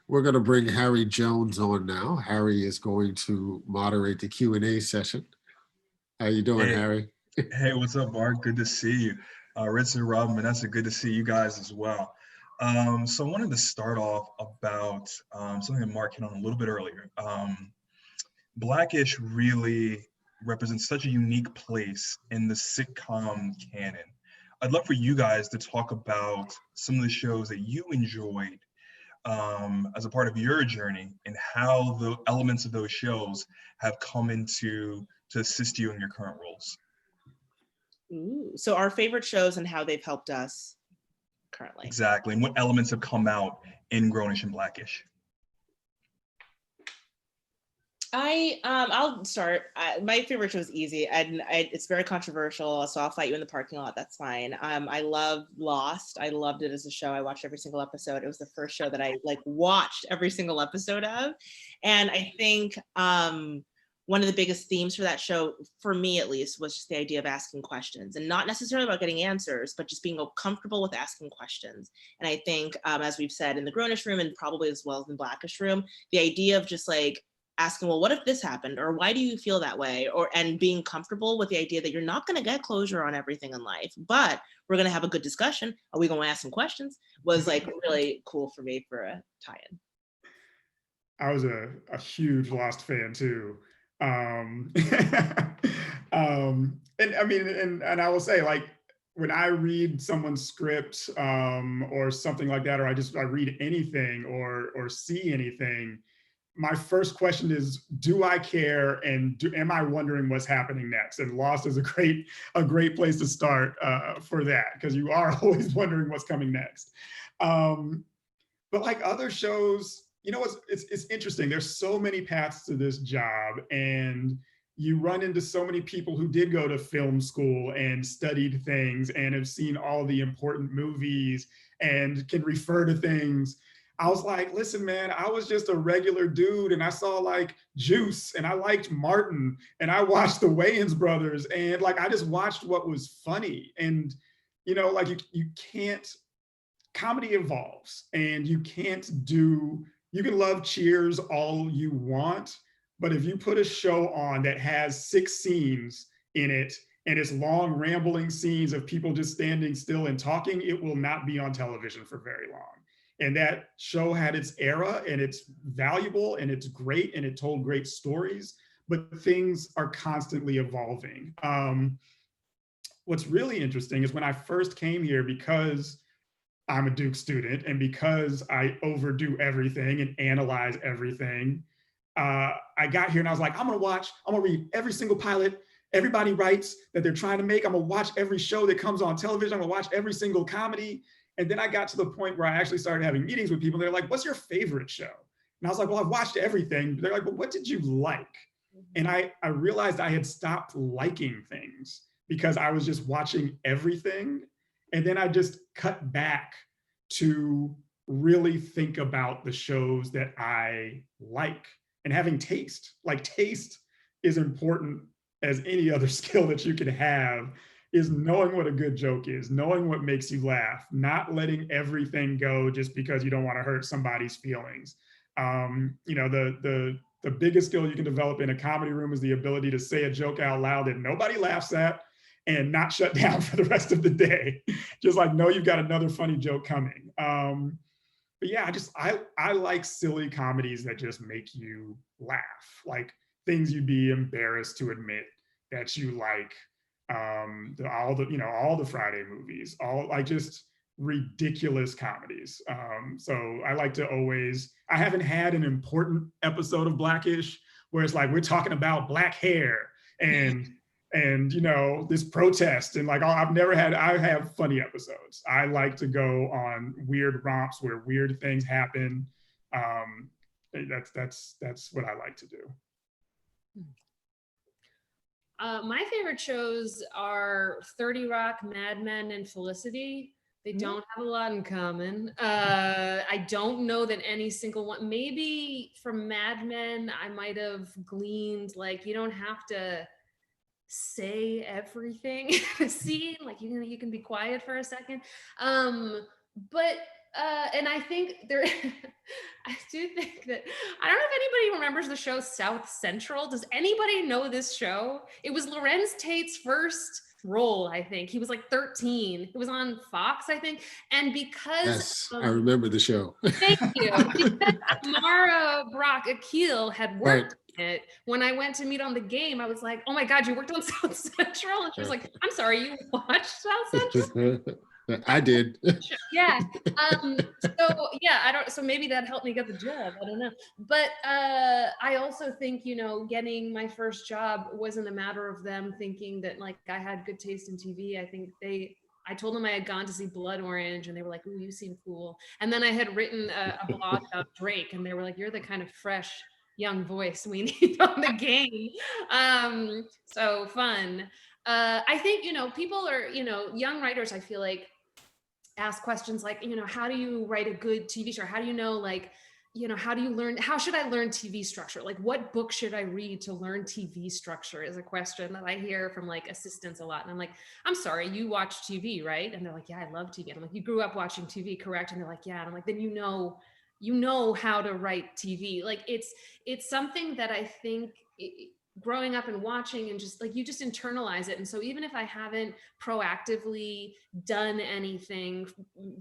We're going to bring Harry Jones on now. Harry is going to moderate the Q&A session. How you doing, Harry? Hey, what's up, Mark? Good to see you. Ritza, Robb, Vanessa, good to see you guys as well. So I wanted to start off about something that Mark hit on a little bit earlier. Black-ish really represents such a unique place in the sitcom canon. I'd love for you guys to talk about some of the shows that you enjoyed as a part of your journey and how the elements of those shows have come into to assist you in your current roles. Ooh, so our favorite shows and how they've helped us currently. Exactly, and what elements have come out in Grownish and Black-ish. I'll start. My favorite show is easy, and it's very controversial, so I'll fight you in the parking lot. That's fine. I love Lost. I loved it as a show. I watched every single episode. It was the first show that I watched every single episode of, and I think one of the biggest themes for that show, for me at least, was just the idea of asking questions, and not necessarily about getting answers, but just being comfortable with asking questions. And I think, as we've said in the Grownish room and probably as well as in Black-ish room, the idea of just asking, well, what if this happened? Or why do you feel that way? And being comfortable with the idea that you're not going to get closure on everything in life, but we're going to have a good discussion. Are we going to ask some questions? Was really cool for me for a tie-in. I was a huge Lost fan too. And I will say, when I read someone's script or something like that, or I read anything or see anything, my first question is, do I care, and am I wondering what's happening next? And Lost is a great place to start for that, because you are always wondering what's coming next. But like other shows, it's interesting. There's so many paths to this job, and you run into so many people who did go to film school and studied things and have seen all the important movies and can refer to things. I was like, listen, man, I was just a regular dude, and I saw Juice, and I liked Martin, and I watched the Wayans brothers, and I just watched what was funny. And, you can't, comedy evolves, and you can love Cheers all you want, but if you put a show on that has 6 scenes in it, and it's long rambling scenes of people just standing still and talking, it will not be on television for very long. And that show had its era, and it's valuable, and it's great, and it told great stories, but things are constantly evolving. What's really interesting is when I first came here, because I'm a Duke student and because I overdo everything and analyze everything, I got here and I was like, I'm gonna read every single pilot everybody writes that they're trying to make. I'm gonna watch every show that comes on television. I'm gonna watch every single comedy. And then I got to the point where I actually started having meetings with people. They're like, what's your favorite show? And I was like, well, I've watched everything. They're like, well, what did you like? And I realized I had stopped liking things because I was just watching everything. And then I just cut back to really think about the shows that I like and having taste. Like, taste is important as any other skill that you can have, is knowing what a good joke is, knowing what makes you laugh, not letting everything go just because you don't want to hurt somebody's feelings. You know, the biggest skill you can develop in a comedy room is the ability to say a joke out loud that nobody laughs at and not shut down for the rest of the day. Just like, know you've got another funny joke coming. But yeah, I like silly comedies that just make you laugh, like things you'd be embarrassed to admit that you like. All the Friday movies, all like just ridiculous comedies. So I like to I haven't had an important episode of Blackish where it's like we're talking about black hair and you know, this protest and like I have funny episodes. I like to go on weird romps where weird things happen. That's what I like to do. My favorite shows are 30 Rock, Mad Men, and Felicity. They don't have a lot in common. I don't know that any single one, maybe from Mad Men, I might have gleaned, like, you don't have to say everything in a scene, like you can be quiet for a second. And I think I do think that, I don't know if anybody remembers the show South Central. Does anybody know this show? It was Lorenz Tate's first role, I think. He was like 13. It was on Fox, I think. And because— Yes, I remember the show. Thank you. Because Mara Brock Akil had worked it. When I went to meet on the game, I was like, oh my God, you worked on South Central? And she was like, I'm sorry, you watched South Central? I did. Yeah. So maybe that helped me get the job. I don't know. But I also think, you know, getting my first job wasn't a matter of them thinking that like I had good taste in TV. I think I told them I had gone to see Blood Orange and they were like, ooh, you seem cool. And then I had written a blog about Drake and they were like, you're the kind of fresh young voice we need on the game. So fun. I think, you know, people are, you know, young writers, I feel like, ask questions like, you know, how do you write a good TV show? How do you know, like, you know, how should I learn TV structure? Like, what book should I read to learn TV structure is a question that I hear from like assistants a lot. And I'm like, I'm sorry, you watch TV, right? And they're like, yeah, I love TV. And I'm like, you grew up watching TV, correct? And they're like, yeah. And I'm like, then you know how to write TV. Like it's something that I think growing up and watching and just like, you just internalize it. And so even if I haven't proactively done anything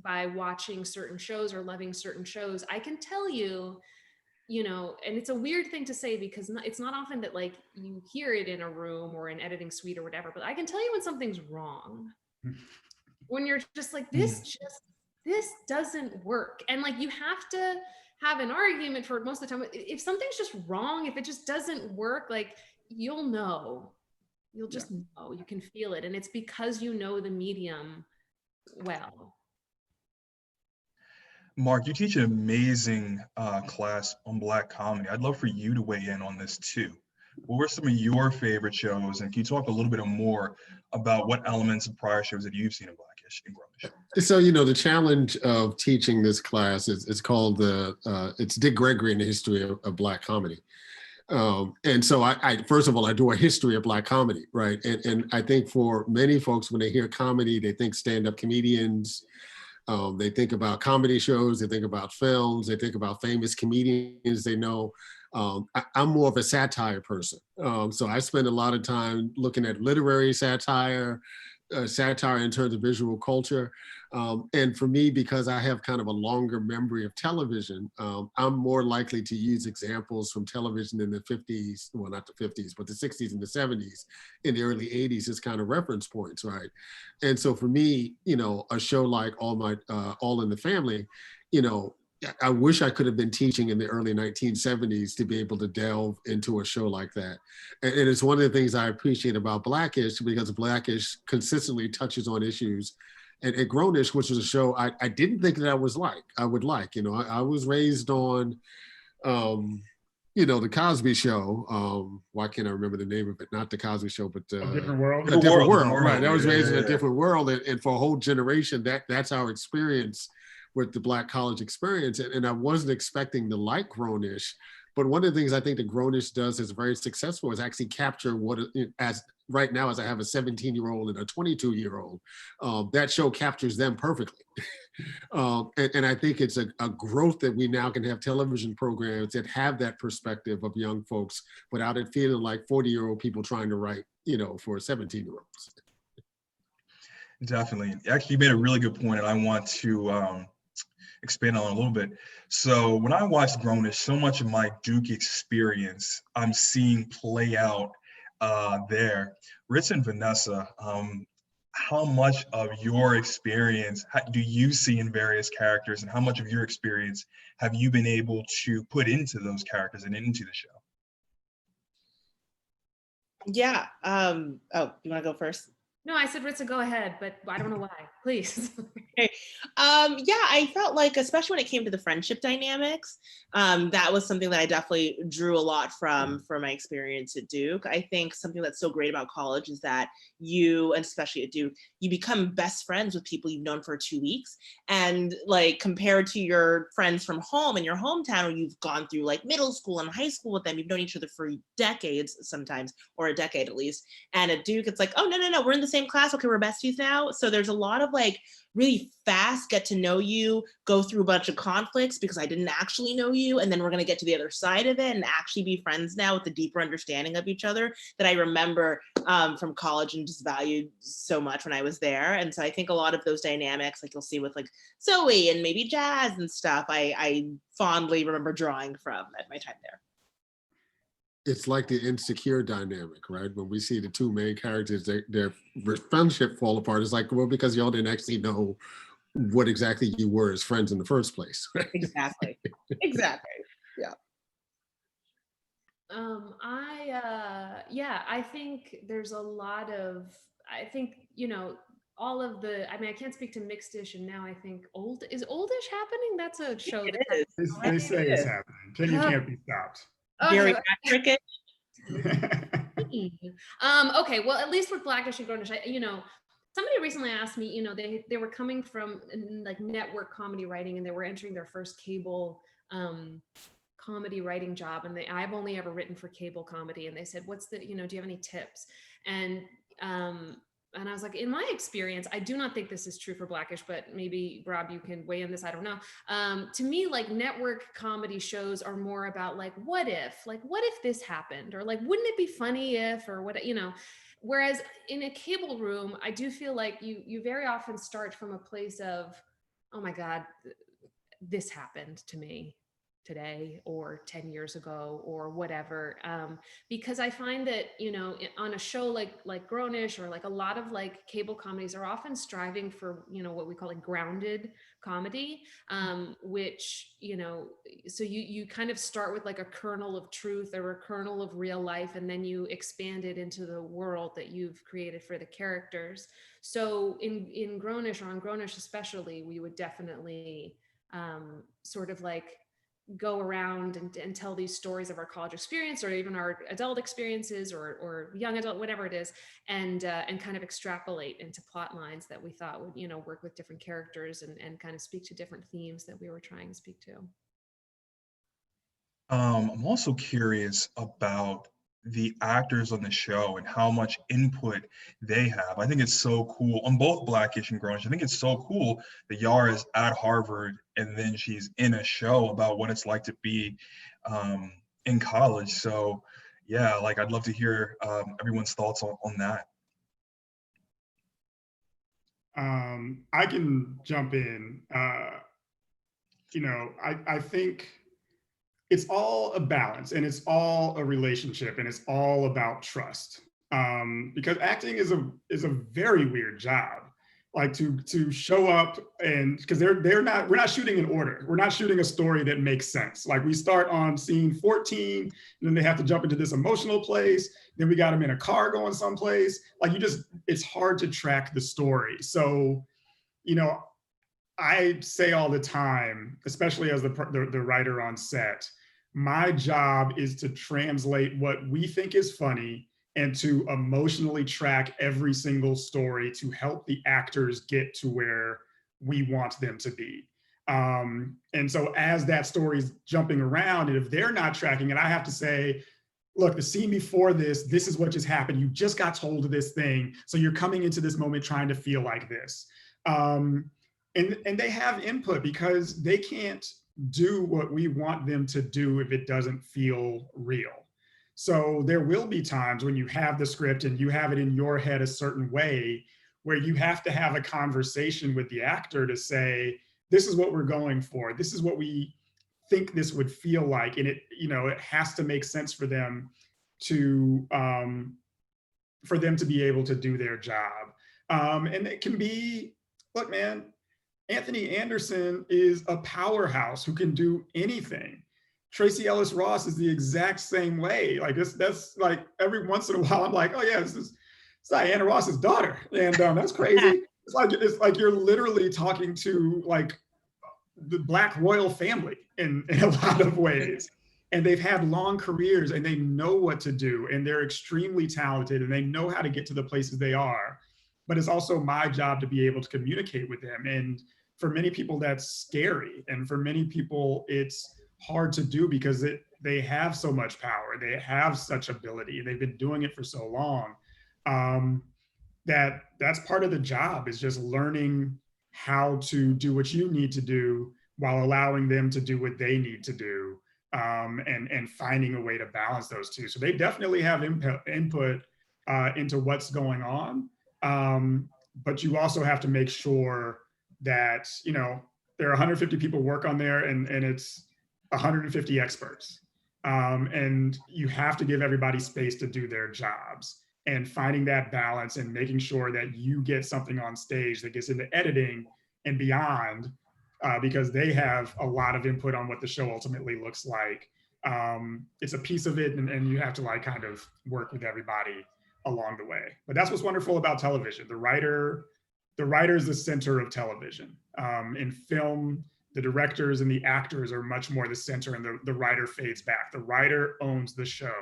by watching certain shows or loving certain shows, I can tell you, you know, and it's a weird thing to say because it's not often that like you hear it in a room or an editing suite or whatever, but I can tell you when something's wrong. When you're just like, this doesn't work. And like, you have to have an argument for most of the time. If something's just wrong, if it just doesn't work, like you'll just know, you can feel it. And it's because you know the medium well. Mark, you teach an amazing class on Black comedy. I'd love for you to weigh in on this too. What were some of your favorite shows? And can you talk a little bit more about what elements of prior shows that you've seen in Blackish and Grownish? So, you know, the challenge of teaching this class is called it's Dick Gregory in the History of Black Comedy. And so I first of all, I do a history of Black comedy, right? And I think for many folks, when they hear comedy, they think stand-up comedians, they think about comedy shows, they think about films, they think about famous comedians they know. I'm more of a satire person. So I spend a lot of time looking at literary satire, satire in terms of visual culture. And for me, because I have kind of a longer memory of television, I'm more likely to use examples from television in the 50s, well, not the 50s, but the 60s and the 70s, in the early 80s as kind of reference points, right? And so for me, you know, a show like All in the Family, you know, I wish I could have been teaching in the early 1970s to be able to delve into a show like that. And it's one of the things I appreciate about Black-ish, because Black-ish consistently touches on issues. And Grown-ish, which was a show I didn't think that I would like. You know, I was raised on, you know, the Cosby Show. Why can't I remember the name of it? Not the Cosby Show, but A Different World. A Different World, right? I was raised in a different world, and for a whole generation, that's our experience with the Black college experience. And I wasn't expecting to like Grown-ish, but one of the things I think that Grown-ish does is very successful is actually capture what, as right now, as I have a 17-year-old and a 22-year-old, that show captures them perfectly. And I think it's a growth that we now can have television programs that have that perspective of young folks without it feeling like 40-year-old people trying to write, you know, for 17-year-olds. Definitely. Actually, you made a really good point, and I want to expand on it a little bit. So when I watched Grown-ish, so much of my Duke experience I'm seeing play out there. Ritza and Vanessa, how much of your experience do you see in various characters, and how much of your experience have you been able to put into those characters and into the show? Yeah. Oh, you want to go first? No, I said, Ritza, go ahead, but I don't know why. Please. Okay. Yeah, I felt like, especially when it came to the friendship dynamics, that was something that I definitely drew a lot from my experience at Duke. I think something that's so great about college is that you, and especially at Duke, you become best friends with people you've known for 2 weeks. And like compared to your friends from home in your hometown, where you've gone through like middle school and high school with them, you've known each other for decades sometimes, or a decade at least. And at Duke, it's like, oh, no, we're in the same class. Okay, we're besties now. So there's a lot of like really fast get to know you, go through a bunch of conflicts because I didn't actually know you. And then we're going to get to the other side of it and actually be friends now with a deeper understanding of each other that I remember from college and just valued so much when I was there. And so I think a lot of those dynamics, like you'll see with like Zoe and maybe Jazz and stuff, I fondly remember drawing from at my time there. It's like the Insecure dynamic, right? When we see the two main characters, their friendship fall apart. It's like, well, because y'all didn't actually know what exactly you were as friends in the first place. Right? Exactly. Yeah. I think there's a lot of, I think, you know, all of the, I mean, I can't speak to Mixed-ish, and now I think is Oldish happening? That's a show that They say it's happening. Kenny can't be stopped. Very accurate. Okay, well, at least with Black-ish and Grown-ish, you know, somebody recently asked me, you know, they were coming from like network comedy writing, and they were entering their first cable comedy writing job, and I've only ever written for cable comedy, and they said, what's the, you know, do you have any tips? And I was like, in my experience, I do not think this is true for Black-ish, but maybe Robb, you can weigh in this, I don't know. To me, like network comedy shows are more about like, what if this happened? Or like, wouldn't it be funny if, or what, you know, whereas in a cable room, I do feel like you very often start from a place of, oh my God, this happened to me today or 10 years ago or whatever, because I find that, you know, on a show like Grown-ish, or like a lot of like cable comedies are often striving for, you know, what we call like grounded comedy, which, you know, so you kind of start with like a kernel of truth or a kernel of real life, and then you expand it into the world that you've created for the characters. So in Grown-ish, or on Grown-ish especially, we would definitely sort of like go around and tell these stories of our college experience, or even our adult experiences, or young adult, whatever it is, and kind of extrapolate into plot lines that we thought would, you know, work with different characters and kind of speak to different themes that we were trying to speak to. I'm also curious about the actors on the show and how much input they have. I think it's so cool on both Black-ish and Grown-ish. I think it's so cool that Yara's at Harvard and then she's in a show about what it's like to be in college. So yeah, like I'd love to hear everyone's thoughts on that. I can jump in. I think it's all a balance and it's all a relationship and it's all about trust. Because acting is a very weird job. Like to show up, and because we're not shooting in order. We're not shooting a story that makes sense. Like we start on scene 14, and then they have to jump into this emotional place. Then we got them in a car going someplace. Like it's hard to track the story. So, I say all the time, especially as the writer on set, my job is to translate what we think is funny and to emotionally track every single story to help the actors get to where we want them to be. And so as that story's jumping around, and if they're not tracking it, I have to say, look, the scene before this is what just happened. You just got told this thing. So you're coming into this moment trying to feel like this. And they have input because they can't do what we want them to do if it doesn't feel real. So there will be times when you have the script and you have it in your head a certain way where you have to have a conversation with the actor to say, this is what we're going for. This is what we think this would feel like. And it has to make sense for them to be able to do their job. And it can be, look, man, Anthony Anderson is a powerhouse who can do anything. Tracy Ellis Ross is the exact same way. Like that's like every once in a while, I'm like, oh yeah, it's Diana Ross's daughter, and that's crazy. It's like you're literally talking to like the Black royal family in a lot of ways, and they've had long careers and they know what to do, and they're extremely talented and they know how to get to the places they are. But it's also my job to be able to communicate with them. And for many people, that's scary, and for many people, it's hard to do because they have so much power, they have such ability, they've been doing it for so long, that's part of the job, is just learning how to do what you need to do while allowing them to do what they need to do, and finding a way to balance those two. So they definitely have input into what's going on, but you also have to make sure that there are 150 people work on there, and it's 150 experts. And you have to give everybody space to do their jobs, and finding that balance and making sure that you get something on stage that gets into editing and beyond, because they have a lot of input on what the show ultimately looks like. It's a piece of it, and you have to like kind of work with everybody along the way. But that's what's wonderful about television. The writer is the center of television. In film, the directors and the actors are much more the center, and the writer fades back. The writer owns the show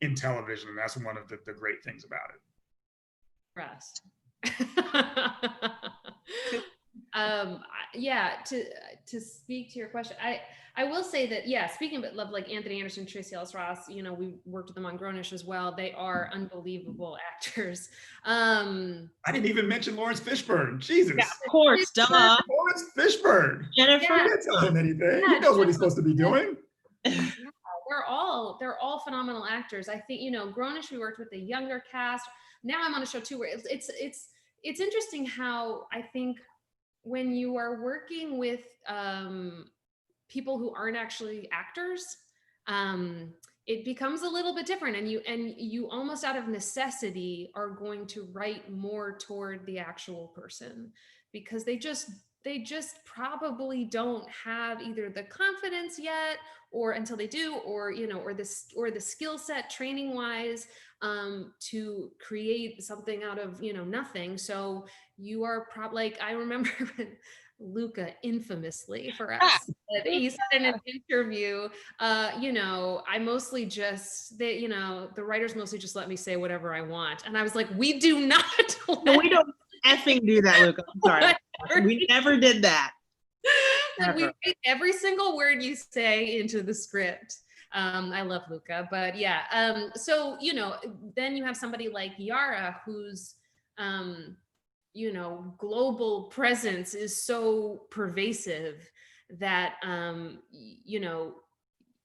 in television, and that's one of the great things about it. Rest. Yeah, to speak to your question, I will say that, yeah, speaking of like Anthony Anderson, Tracy Ellis Ross, we worked with them on Grownish as well. They are unbelievable actors. I didn't even mention Lawrence Fishburne. Jesus. Yeah, of course, duh. Lawrence Fishburne. Jennifer. I can't tell him anything. He knows what he's supposed to be doing. Yeah, they're all phenomenal actors. I think, Grownish, we worked with a younger cast. Now I'm on a show too where it's interesting how I think when you are working with people who aren't actually actors, it becomes a little bit different, and you almost out of necessity are going to write more toward the actual person, because they just probably don't have either the confidence yet, or until they do, or or the skill set training wise, to create something out of nothing. So you are probably like, I remember Luca infamously for us, he said in an interview, I mostly just the writers mostly just let me say whatever I want, and I was like, we do not. No, we don't effing do that, Luca. I'm sorry. We never did that. Like, we write every single word you say into the script. I love Luca, but yeah. So, then you have somebody like Yara, who's, global presence is so pervasive that,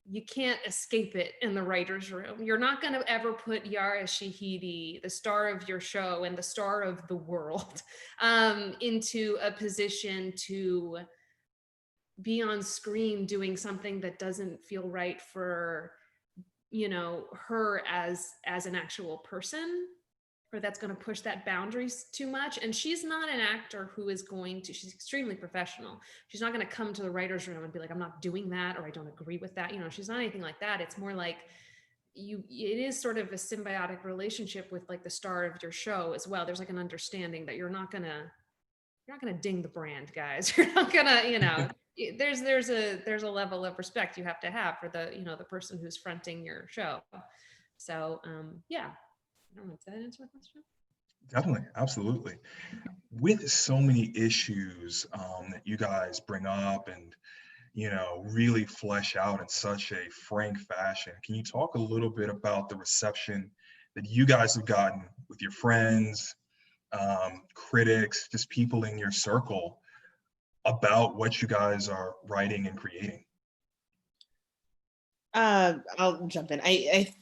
you can't escape it in the writer's room. You're not going to ever put Yara Shahidi, the star of your show and the star of the world, into a position to be on screen doing something that doesn't feel right for, you know, her as an actual person, or that's going to push that boundaries too much. And she's not an actor who is going to, she's extremely professional. She's not going to come to the writer's room and be like, I'm not doing that, or I don't agree with that. You know, she's not anything like that. It's more like it is sort of a symbiotic relationship with like the star of your show as well. There's like an understanding that you're not gonna ding the brand, guys. You're not gonna, you know, there's a level of respect you have to have for the, you know, the person who's fronting your show. So yeah. I don't know, did that answer the question? Definitely, absolutely. With so many issues that you guys bring up and, you know, really flesh out in such a frank fashion, can you talk a little bit about the reception that you guys have gotten with your friends, critics, just people in your circle about what you guys are writing and creating? I'll jump in. I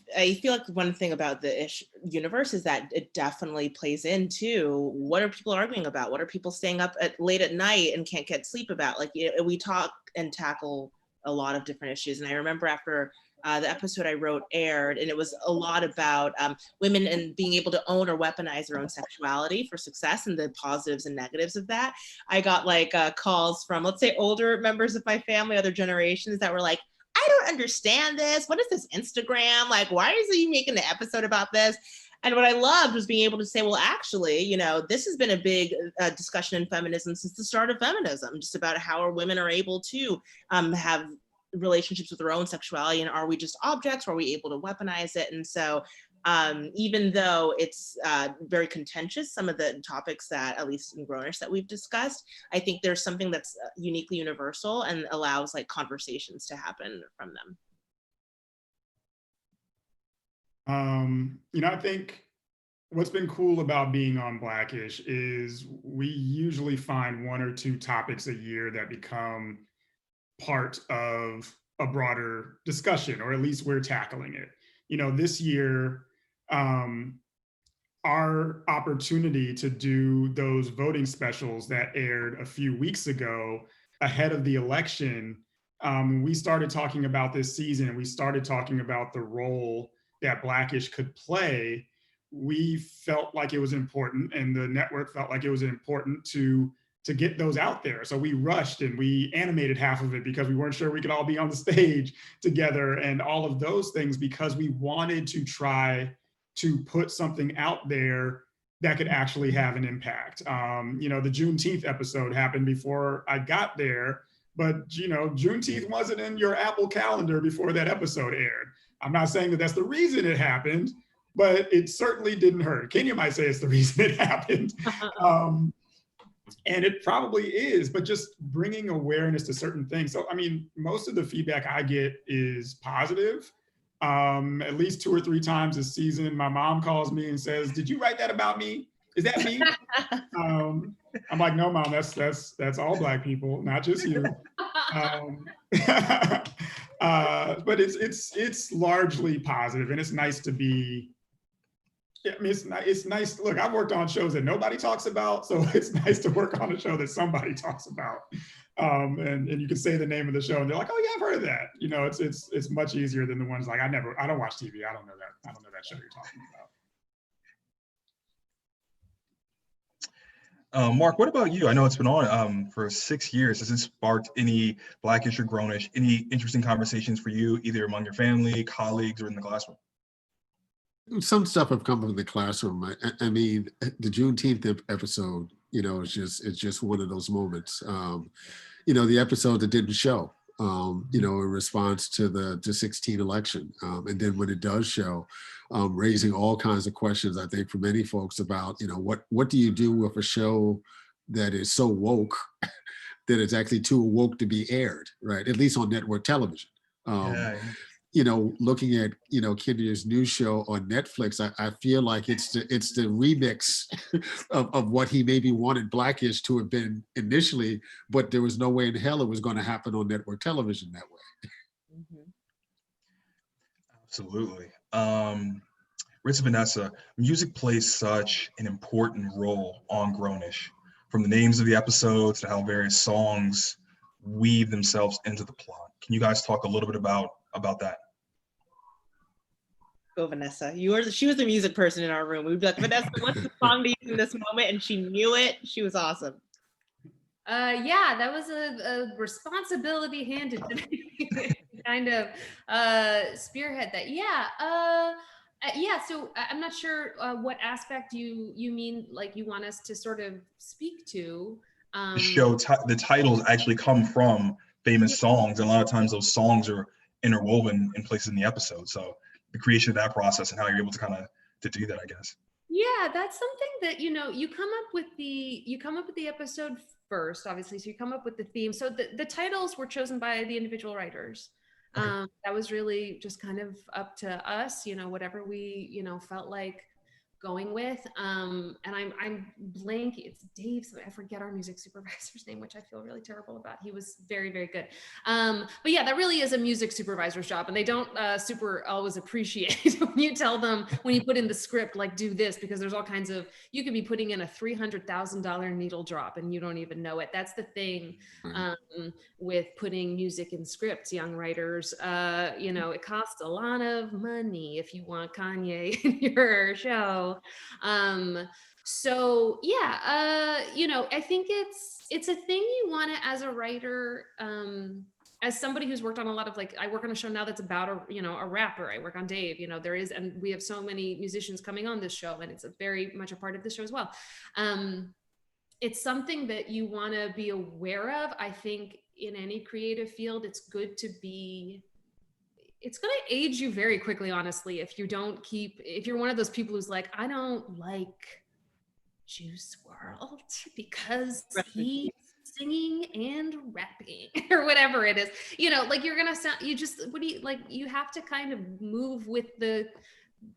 feel like one thing about the ish universe is that it definitely plays into what are people arguing about? What are people staying up late at night and can't get sleep about? Like, you know, we talk and tackle a lot of different issues. And I remember after the episode I wrote aired, and it was a lot about women and being able to own or weaponize their own sexuality for success and the positives and negatives of that. I got like calls from, let's say, older members of my family, other generations that were like, I don't understand this. What is this Instagram? Like, why is he making an episode about this? And what I loved was being able to say, well, actually, you know, this has been a big discussion in feminism since the start of feminism, just about how women are able to have relationships with their own sexuality, and are we just objects, or are we able to weaponize it? And so even though it's very contentious, some of the topics that, at least in Grownish, that we've discussed, I think there's something that's uniquely universal and allows like conversations to happen from them. You know, I think what's been cool about being on Blackish is we usually find one or two topics a year that become part of a broader discussion, or at least we're tackling it. You know, this year, our opportunity to do those voting specials that aired a few weeks ago ahead of the election, we started talking about this season and we started talking about the role that Blackish could play. We felt like it was important, and the network felt like it was important to get those out there. So we rushed and we animated half of it because we weren't sure we could all be on the stage together, and all of those things because we wanted to try to put something out there that could actually have an impact. You know, the Juneteenth episode happened before I got there, but you know, Juneteenth wasn't in your Apple calendar before that episode aired. I'm not saying that that's the reason it happened, but it certainly didn't hurt. Kenya might say it's the reason it happened. And it probably is, but just bringing awareness to certain things. So, I mean, most of the feedback I get is positive. At least 2 or 3 times this season, my mom calls me and says, "Did you write that about me? Is that me?" I'm like, "No, Mom, that's all Black people, not just you." But it's largely positive, and it's nice to be. I mean, it's nice. Look, I've worked on shows that nobody talks about, so it's nice to work on a show that somebody talks about. And you can say the name of the show, and they're like, "Oh yeah, I've heard of that." You know, it's much easier than the ones like, I don't watch TV. I don't know that show you're talking about. Mark, what about you? I know it's been on for 6 years. Has it sparked any Blackish or Grownish, any interesting conversations for you, either among your family, colleagues, or in the classroom? Some stuff have come from the classroom. I mean, the Juneteenth episode, you know, it's just one of those moments. You know, the episode that didn't show, you know, in response to the 2016 election. And then when it does show, raising all kinds of questions, I think, for many folks about, you know, what do you do with a show that is so woke that it's actually too woke to be aired, right? At least on network television. Yeah. You know, looking at, you know, Kenya's new show on Netflix, I feel like it's the remix of what he maybe wanted Blackish to have been initially, but there was no way in hell it was going to happen on network television that way. Absolutely. Ritza, Vanessa, music plays such an important role on Grownish, from the names of the episodes to how various songs weave themselves into the plot. Can you guys talk a little bit about that? Go, Vanessa. She was the music person in our room. We'd be like, Vanessa, what's the song to use in this moment? And she knew it. She was awesome. Yeah, that was a responsibility handed to me. Kind of spearhead that. Yeah, so I'm not sure what aspect you mean, like you want us to sort of speak to. The show, the titles actually come from famous songs, and a lot of times those songs are interwoven in places in the episode. So the creation of that process and how you're able to kind of to do that, I guess. Yeah, that's something that, you know, you come up with the episode first, obviously. So you come up with the theme. So the titles were chosen by the individual writers. Okay. That was really just kind of up to us, you know, whatever we, you know, felt like going with. And I'm blank. It's Dave. So I forget our music supervisor's name, which I feel really terrible about. He was very, very good. But yeah, that really is a music supervisor's job, and they don't super always appreciate when you tell them, when you put in the script, like, do this, because there's all kinds of, you could be putting in a $300,000 needle drop and you don't even know it. That's the thing with putting music in scripts, young writers. You know, it costs a lot of money if you want Kanye in your show. So yeah, you know, I think it's a thing you want to, as a writer, as somebody who's worked on a lot of, like, I work on a show now that's about a rapper. I work on Dave, you know, and we have so many musicians coming on this show, and it's very much a part of the show as well. It's something that you want to be aware of. I think in any creative field, it's good to be, it's going to age you very quickly, honestly, if you're one of those people who's like, I don't like Juice WRLD because he's singing and rapping or whatever it is, you know, like, you're gonna sound, you have to kind of move with the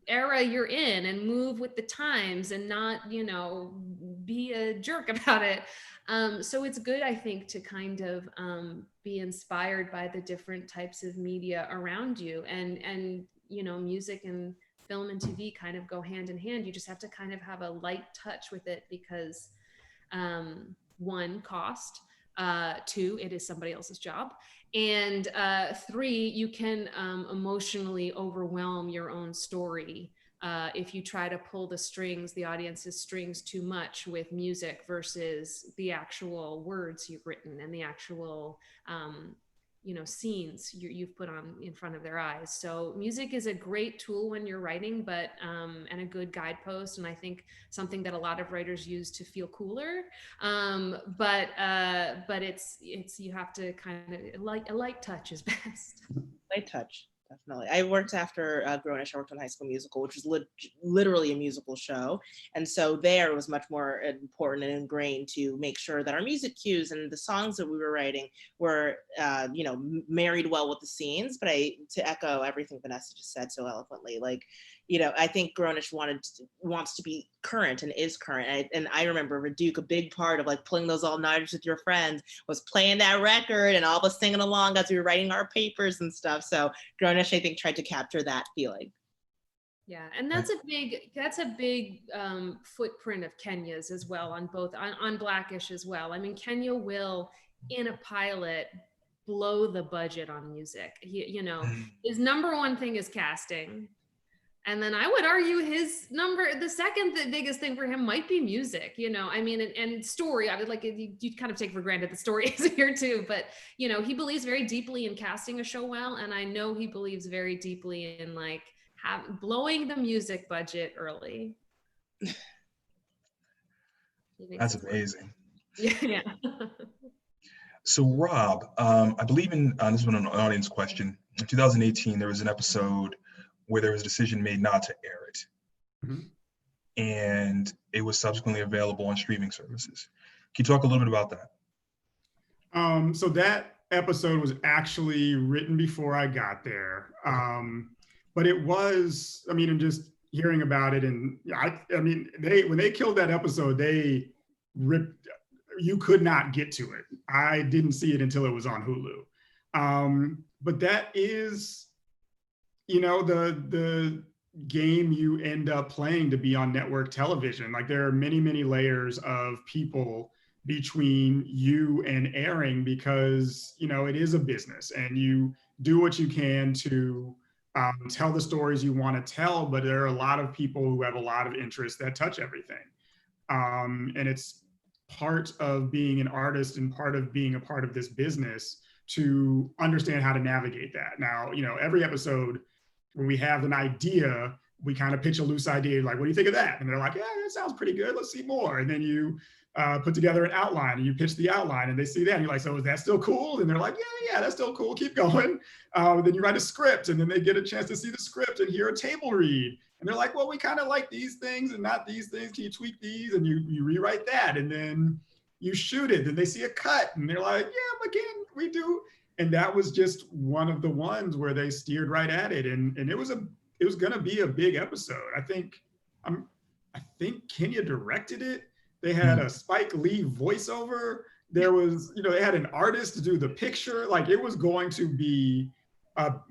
era you're in and move with the times and not, you know, be a jerk about it. So it's good, I think, to kind of be inspired by the different types of media around you, and you know, music and film and TV kind of go hand in hand. You just have to kind of have a light touch with it because one, cost, two, it is somebody else's job, and three, you can emotionally overwhelm your own story if you try to pull the audience's strings too much with music versus the actual words you've written and the actual you know, scenes you've put on in front of their eyes. So music is a great tool when you're writing, but and a good guidepost, and I think something that a lot of writers use to feel cooler. But it's you have to kind of, like, a light touch is best. Light touch. Definitely. I worked after Grownish. I worked on High School Musical, which was literally a musical show. And so there it was much more important and ingrained to make sure that our music cues and the songs that we were writing were, you know, married well with the scenes. But to echo everything Vanessa just said so eloquently, like, you know, I think Grownish wants to be current and is current. And I remember Duke, a big part of like pulling those all-nighters with your friends was playing that record and all of us singing along as we were writing our papers and stuff. So Grownish, I think, tried to capture that feeling. Yeah, and that's a big footprint of Kenya's as well, on Blackish as well. I mean, Kenya will, in a pilot, blow the budget on music. You know, his number one thing is casting. And then I would argue the second biggest thing for him might be music, you know, I mean, and story. I would like, you kind of take for granted the story is here too, but, you know, he believes very deeply in casting a show well. And I know he believes very deeply in, like, blowing the music budget early. That's amazing. Yeah. So Rob, I believe this was an audience question. In 2018, there was an episode where there was a decision made not to air it. Mm-hmm. And it was subsequently available on streaming services. Can you talk a little bit about that? So that episode was actually written before I got there. But it was, I mean, and just hearing about it, and I mean, when they killed that episode, they ripped, you could not get to it. I didn't see it until it was on Hulu. But that is you know, the game you end up playing to be on network television. Like there are many, many layers of people between you and airing because, you know, it is a business and you do what you can to tell the stories you want to tell, but there are a lot of people who have a lot of interests that touch everything. And it's part of being an artist and part of being a part of this business to understand how to navigate that. Now, you know, every episode when we have an idea, we kind of pitch a loose idea, like, what do you think of that? And they're like, yeah, that sounds pretty good. Let's see more. And then you put together an outline and you pitch the outline and they see that and you're like, so is that still cool? And they're like, yeah, that's still cool. Keep going. Then you write a script and then they get a chance to see the script and hear a table read. And they're like, well, we kind of like these things and not these things. Can you tweak these? And you rewrite that. And then you shoot it. Then they see a cut and they're like, yeah, again, we do. And that was just one of the ones where they steered right at it. And it was going to be a big episode. I think Kenya directed it. They had a Spike Lee voiceover. There was, you know, they had an artist to do the picture. Like it was going to be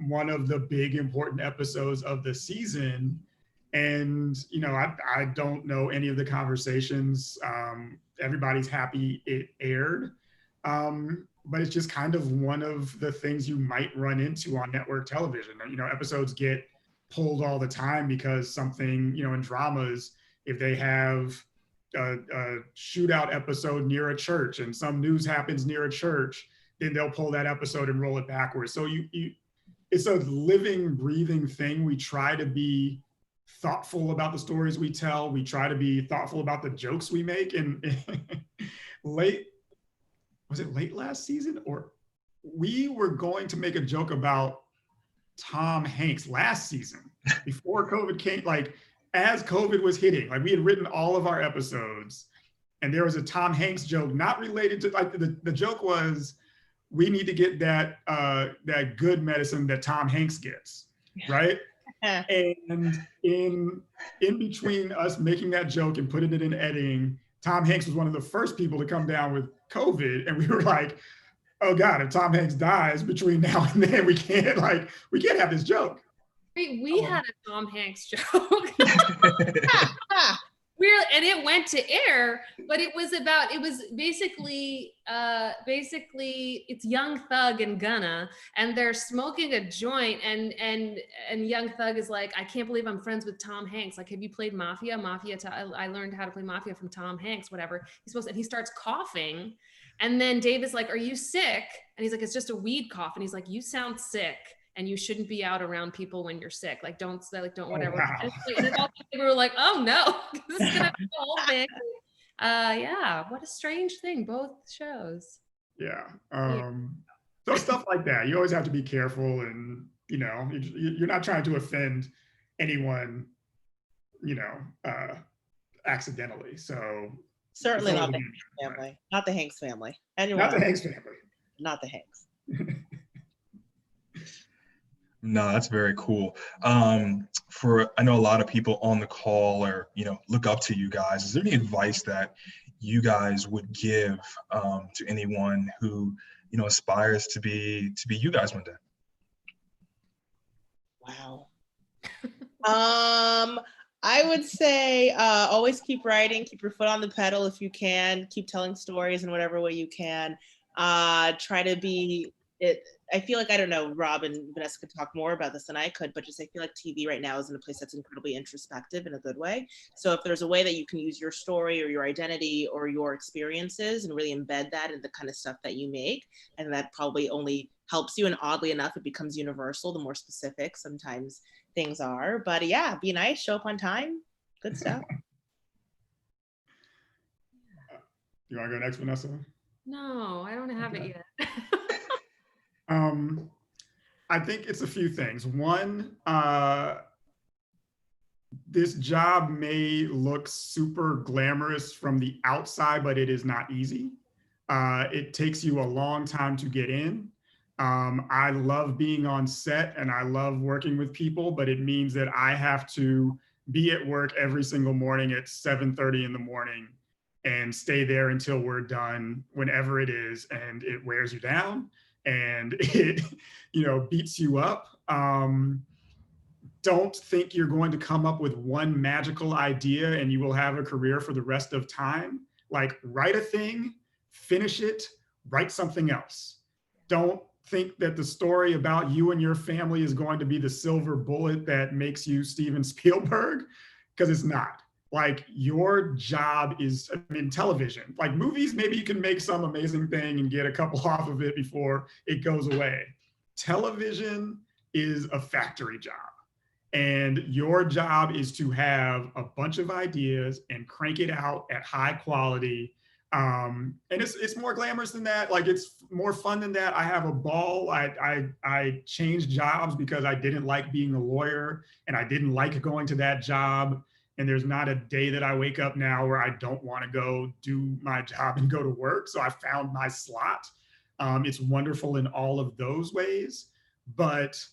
one of the big important episodes of the season. And, you know, I don't know any of the conversations. Everybody's happy it aired. But it's just kind of one of the things you might run into on network television. You know, episodes get pulled all the time because something, you know, in dramas, if they have a shootout episode near a church and some news happens near a church, then they'll pull that episode and roll it backwards. So it's a living, breathing thing. We try to be thoughtful about the stories we tell. We try to be thoughtful about the jokes we make. And was it late last season? Or we were going to make a joke about Tom Hanks last season before COVID came, like as COVID was hitting, like we had written all of our episodes and there was a Tom Hanks joke not related to, like the joke was, we need to get that good medicine that Tom Hanks gets, right? And in between us making that joke and putting it in editing, Tom Hanks was one of the first people to come down with COVID. And we were like, oh God, if Tom Hanks dies between now and then, we can't have this joke. We had a Tom Hanks joke. And it went to air, but it was basically it's Young Thug and Gunna, and they're smoking a joint, and Young Thug is like, I can't believe I'm friends with Tom Hanks. Like, have you played Mafia? I learned how to play Mafia from Tom Hanks, whatever. And he starts coughing, and then Dave is like, are you sick? And he's like, it's just a weed cough. And he's like, you sound sick. And you shouldn't be out around people when you're sick. Like, don't whatever. Wow. And we were like, oh no, this is gonna be the whole thing. Yeah, what a strange thing, both shows. Yeah. So stuff like that. You always have to be careful, and you know, you're not trying to offend anyone, you know, accidentally. So certainly not the Hanks family. Not the Hanks family. Anyone not the else? Hanks family. Not the Hanks. No, that's very cool. I know a lot of people on the call or, you know, look up to you guys. Is there any advice that you guys would give to anyone who, you know, aspires to be you guys one day? Wow. I would say always keep writing, keep your foot on the pedal if you can, keep telling stories in whatever way you can. Try to be it. I feel like, I don't know, Rob and Vanessa could talk more about this than I could, but just I feel like TV right now is in a place that's incredibly introspective in a good way. So if there's a way that you can use your story or your identity or your experiences and really embed that in the kind of stuff that you make, and that probably only helps you, and oddly enough, it becomes universal the more specific sometimes things are. But yeah, be nice, show up on time, good stuff. You want to go next, Vanessa? No, I don't have it yet. I think it's a few things. One, this job may look super glamorous from the outside, but it is not easy. It takes you a long time to get in. I love being on set and I love working with people, but it means that I have to be at work every single morning at 7:30 in the morning and stay there until we're done, whenever it is, and it wears you down and it, you know, beats you up. don't think you're going to come up with one magical idea and you will have a career for the rest of time. Like, write a thing, finish it, write something else. Don't think that the story about you and your family is going to be the silver bullet that makes you Steven Spielberg, because it's not. Like, your job is, I mean, television. Like, movies, maybe you can make some amazing thing and get a couple off of it before it goes away. Television is a factory job. And your job is to have a bunch of ideas and crank it out at high quality. And it's more glamorous than that. Like, it's more fun than that. I have a ball. I changed jobs because I didn't like being a lawyer and I didn't like going to that job. And there's not a day that I wake up now where I don't want to go do my job and go to work. So I found my slot. It's wonderful in all of those ways, but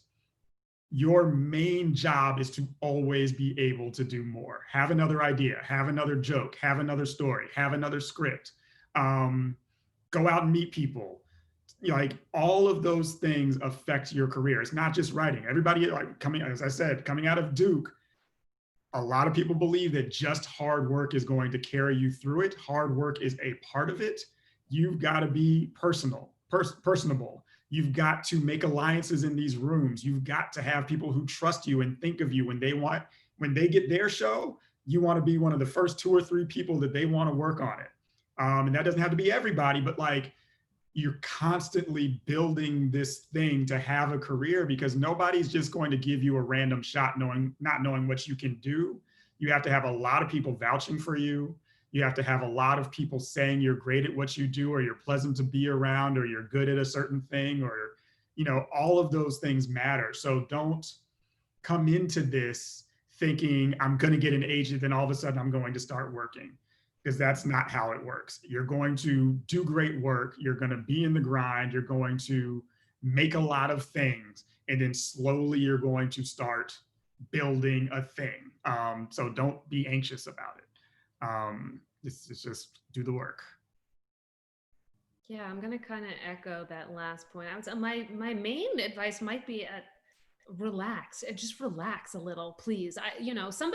your main job is to always be able to do more. Have another idea, have another joke, have another story, have another script, go out and meet people. Like, all of those things affect your career. It's not just writing. Everybody, like, coming, as I said, coming out of Duke, a lot of people believe that just hard work is going to carry you through it. Hard work is a part of it. You've got to be personable. You've got to make alliances in these rooms. You've got to have people who trust you and think of you when they get their show, you want to be one of the first 2 or 3 people that they want to work on it. And that doesn't have to be everybody, but like, you're constantly building this thing to have a career, because nobody's just going to give you a random shot not knowing what you can do. You have to have a lot of people vouching for you. You have to have a lot of people saying you're great at what you do, or you're pleasant to be around, or you're good at a certain thing, or, you know, all of those things matter. So don't come into this thinking I'm going to get an agent, then all of a sudden I'm going to start working, because that's not how it works. You're going to do great work. You're going to be in the grind. You're going to make a lot of things, and then slowly you're going to start building a thing. So don't be anxious about it. It's just do the work. Yeah, I'm gonna kind of echo that last point. I was my main advice might be relax. Just relax a little, please. Some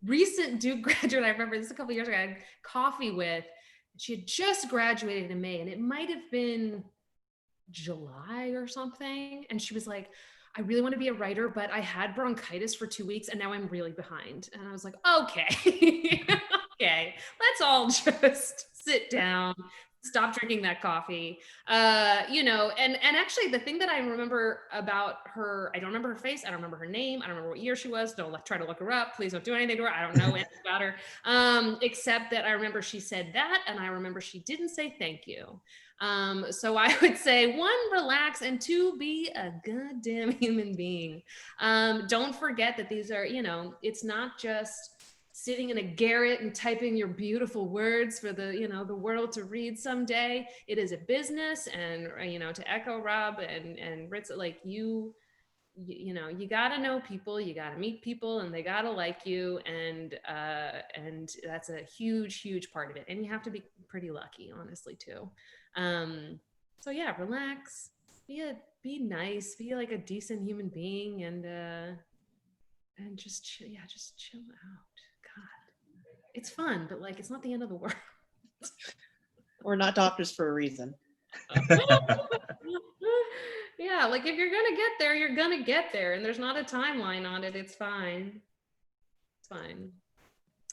recent Duke graduate, I remember this a couple years ago, I had coffee with. She had just graduated in May, and it might have been July or something. And she was like, I really want to be a writer, but I had bronchitis for 2 weeks and now I'm really behind. And I was like, okay, okay, let's all just sit down, stop drinking that coffee. And actually the thing that I remember about her, I don't remember her face, I don't remember her name, I don't remember what year she was. Don't try to look her up. Please don't do anything to her. I don't know anything about her, except that I remember she said that, and I remember she didn't say thank you. So I would say 1, relax, and 2, be a goddamn human being. Don't forget that these are, it's not just sitting in a garret and typing your beautiful words for the world to read someday. It is a business, and, to echo Robb and Ritza, like you gotta know people, you gotta meet people, and they gotta like you. And that's a huge, huge part of it. And you have to be pretty lucky, honestly, too. So yeah, relax, be nice, be like a decent human being, and just chill out. God, it's fun, but like, it's not the end of the world. We're not doctors for a reason. Yeah, like, if you're gonna get there, you're gonna get there, and there's not a timeline on it. It's fine. It's fine.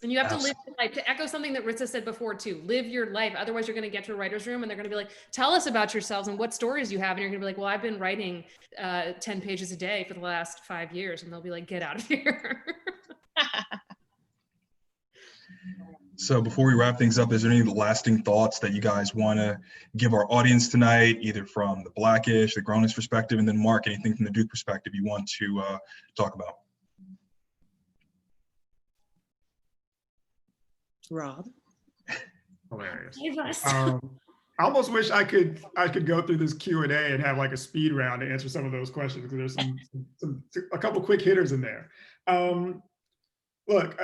And you have to live your life. To echo something that Ritza said before too, live your life. Otherwise, you're going to get to a writer's room and they're going to be like, tell us about yourselves and what stories you have. And you're going to be like, well, I've been writing 10 pages a day for the last 5 years. And they'll be like, get out of here. So before we wrap things up, is there any lasting thoughts that you guys want to give our audience tonight, either from the Blackish, the Grownish perspective, and then Mark, anything from the Duke perspective you want to talk about? Robb. Hilarious. I almost wish I could go through this Q&A and have like a speed round to answer some of those questions, because there's a couple quick hitters in there. Look,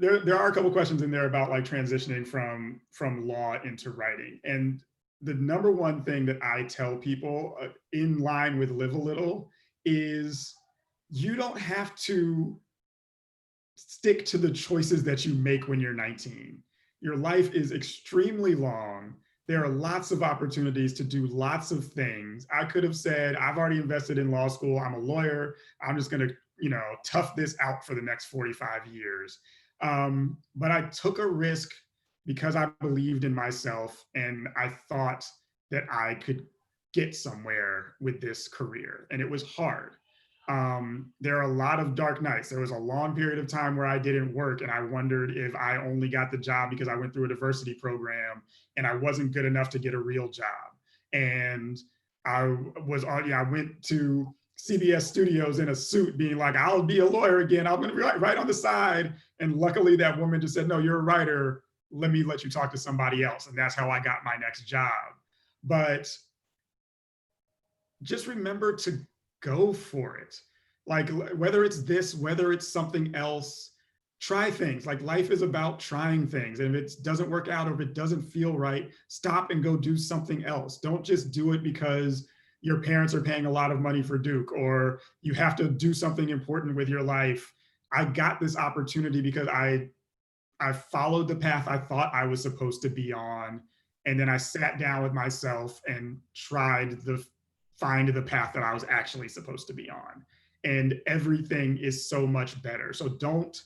there are a couple questions in there about like transitioning from law into writing. And the number one thing that I tell people in line with Live a Little is you don't have to stick to the choices that you make when you're 19. Your life is extremely long. There are lots of opportunities to do lots of things. I could have said, I've already invested in law school. I'm a lawyer. I'm just going to, tough this out for the next 45 years. But I took a risk because I believed in myself and I thought that I could get somewhere with this career. And it was hard. There are a lot of dark nights. There was a long period of time where I didn't work and I wondered if I only got the job because I went through a diversity program and I wasn't good enough to get a real job. And I went to CBS Studios in a suit being like, I'll be a lawyer again. I'll be right on the side. And luckily that woman just said, no, you're a writer. Let me let you talk to somebody else. And that's how I got my next job. But just remember to go for it. Like whether it's this, whether it's something else, try things. Like life is about trying things. And if it doesn't work out or if it doesn't feel right, stop and go do something else. Don't just do it because your parents are paying a lot of money for Duke or you have to do something important with your life. I got this opportunity because I followed the path I thought I was supposed to be on. And then I sat down with myself and tried to find the path that I was actually supposed to be on. And everything is so much better. So don't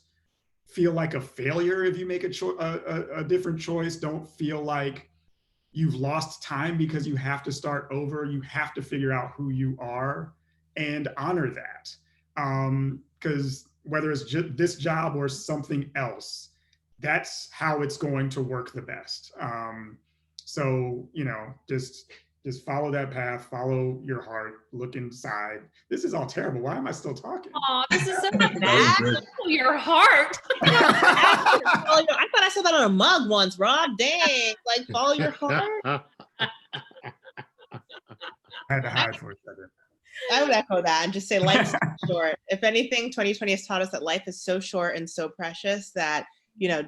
feel like a failure if you make a different choice. Don't feel like you've lost time because you have to start over. You have to figure out who you are and honor that. Because whether it's this job or something else, that's how it's going to work the best. So, just follow that path, follow your heart, look inside. This is all terrible. Why am I still talking? Oh, this is so bad. Follow your heart. I thought I saw that on a mug once, Rob. Dang, like follow your heart. I had to hide for a second. I would echo that and just say life's short. If anything, 2020 has taught us that life is so short and so precious that,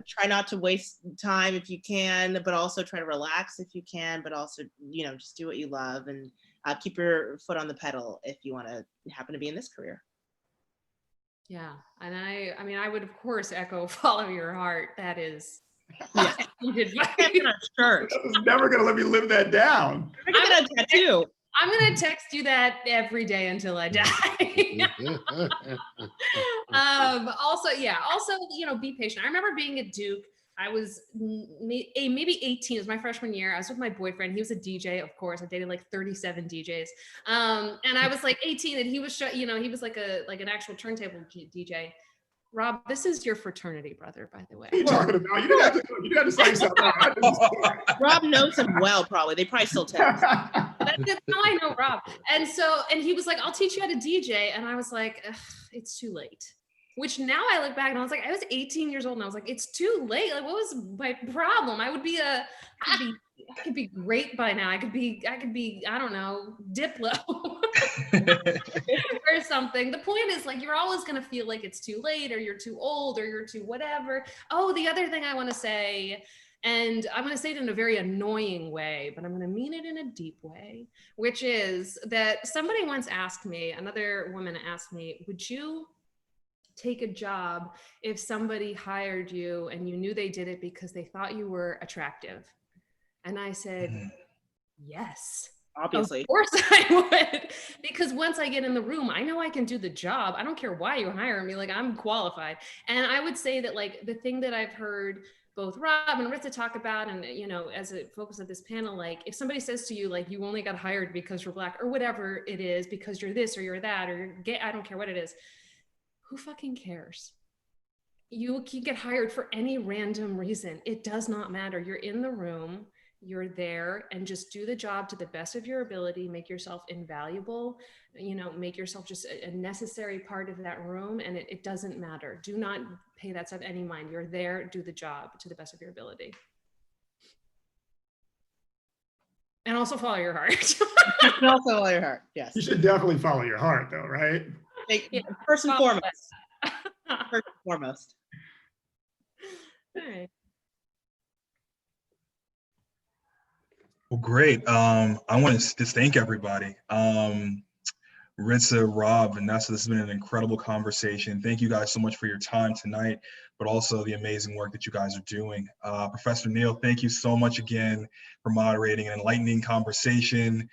try not to waste time if you can, but also try to relax if you can, but also, just do what you love and keep your foot on the pedal if you want to happen to be in this career. Yeah. And I would of course echo follow your heart. That is, yeah. Sure. It's never going to let me live that down. I'm going to tattoo. I'm going to text you that every day until I die. Also, be patient. I remember being at Duke. I was maybe 18. It was my freshman year. I was with my boyfriend. He was a DJ, of course. I dated like 37 DJs. And I was like 18 and he was, he was like an actual turntable DJ. Rob, this is your fraternity brother, by the way. What are you talking about? You didn't have to say something. Rob knows him well, probably. They probably still text. That's how I know Rob. And he was like, I'll teach you how to DJ. And I was like, it's too late. Which now I look back and I was like, I was 18 years old and I was like, it's too late. Like, what was my problem? I could be great by now. I could be, I don't know, Diplo or something. The point is like, you're always going to feel like it's too late or you're too old or you're too whatever. Oh, the other thing I want to say, and I'm going to say it in a very annoying way, but I'm going to mean it in a deep way, which is that somebody once asked me, another woman asked me, would you take a job if somebody hired you and you knew they did it because they thought you were attractive? And I said, yes. Obviously. Of course I would. Because once I get in the room, I know I can do the job. I don't care why you hire me, like I'm qualified. And I would say that like the thing that I've heard both Rob and Ritza talk about, and as a focus of this panel, like if somebody says to you, like you only got hired because you're Black or whatever it is, because you're this or you're that, or you're gay, I don't care what it is. Who fucking cares? You can get hired for any random reason. It does not matter. You're in the room, you're there, and just do the job to the best of your ability, make yourself invaluable, make yourself just a necessary part of that room, and it doesn't matter. Do not pay that stuff any mind. You're there, do the job to the best of your ability. And also follow your heart. And also follow your heart, yes. You should definitely follow your heart though, right? First and foremost. First and foremost. All right. Well, great. I want to just thank everybody. Ritza, Robb, Vanessa, this has been an incredible conversation. Thank you guys so much for your time tonight, but also the amazing work that you guys are doing. Professor Neal, thank you so much again for moderating an enlightening conversation.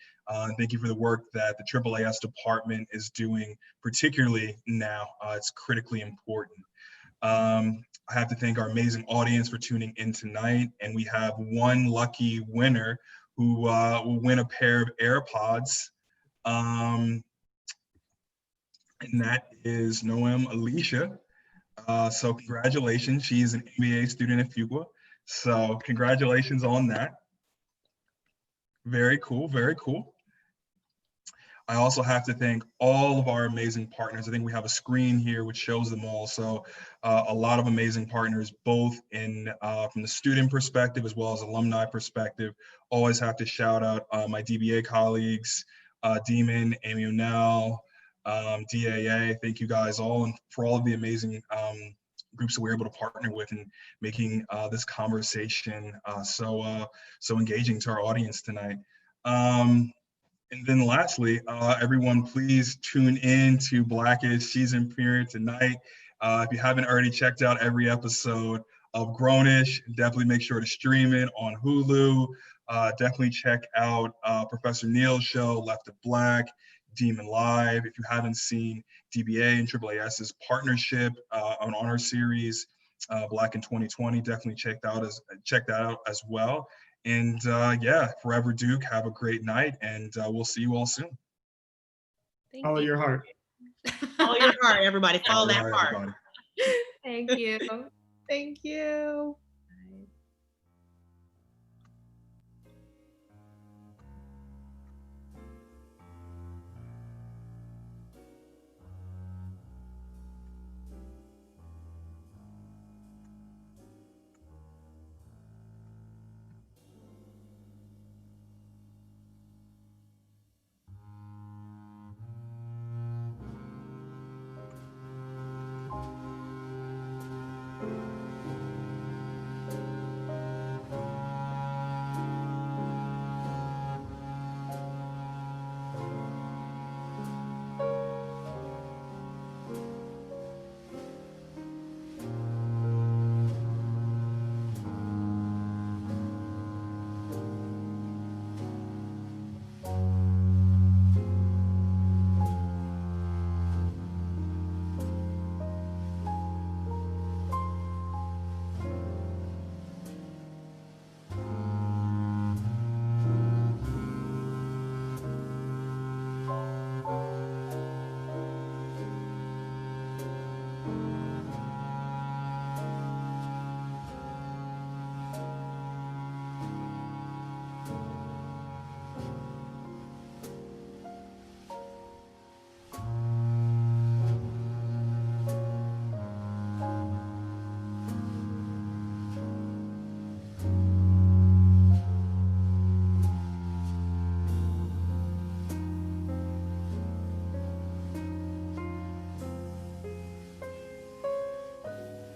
Thank you for the work that the AAAS department is doing, particularly now. It's critically important. I have to thank our amazing audience for tuning in tonight, and we have one lucky winner who will win a pair of AirPods. And that is Noam Alicia. So congratulations. She's an MBA student at Fuqua. So congratulations on that. Very cool, very cool. I also have to thank all of our amazing partners. I think we have a screen here which shows them all. So a lot of amazing partners, both in from the student perspective as well as alumni perspective. Always have to shout out my DBA colleagues, DEMAN, Amy O'Neill, DAA. Thank you guys all, and for all of the amazing groups that we're able to partner with in making this conversation so engaging to our audience tonight. And then lastly, everyone, please tune in to Black-ish season premiere tonight. If you haven't already checked out every episode of Grown-ish, definitely make sure to stream it on Hulu. Definitely check out Professor Neal's show, Left of Black, DEMAN Live. If you haven't seen DBA and AAAS's partnership on our series, Black in 2020, definitely check that out as well. And yeah, forever Duke, have a great night, and we'll see you all soon. Follow your heart. Follow your heart, everybody. Follow that heart. Thank you. Thank you.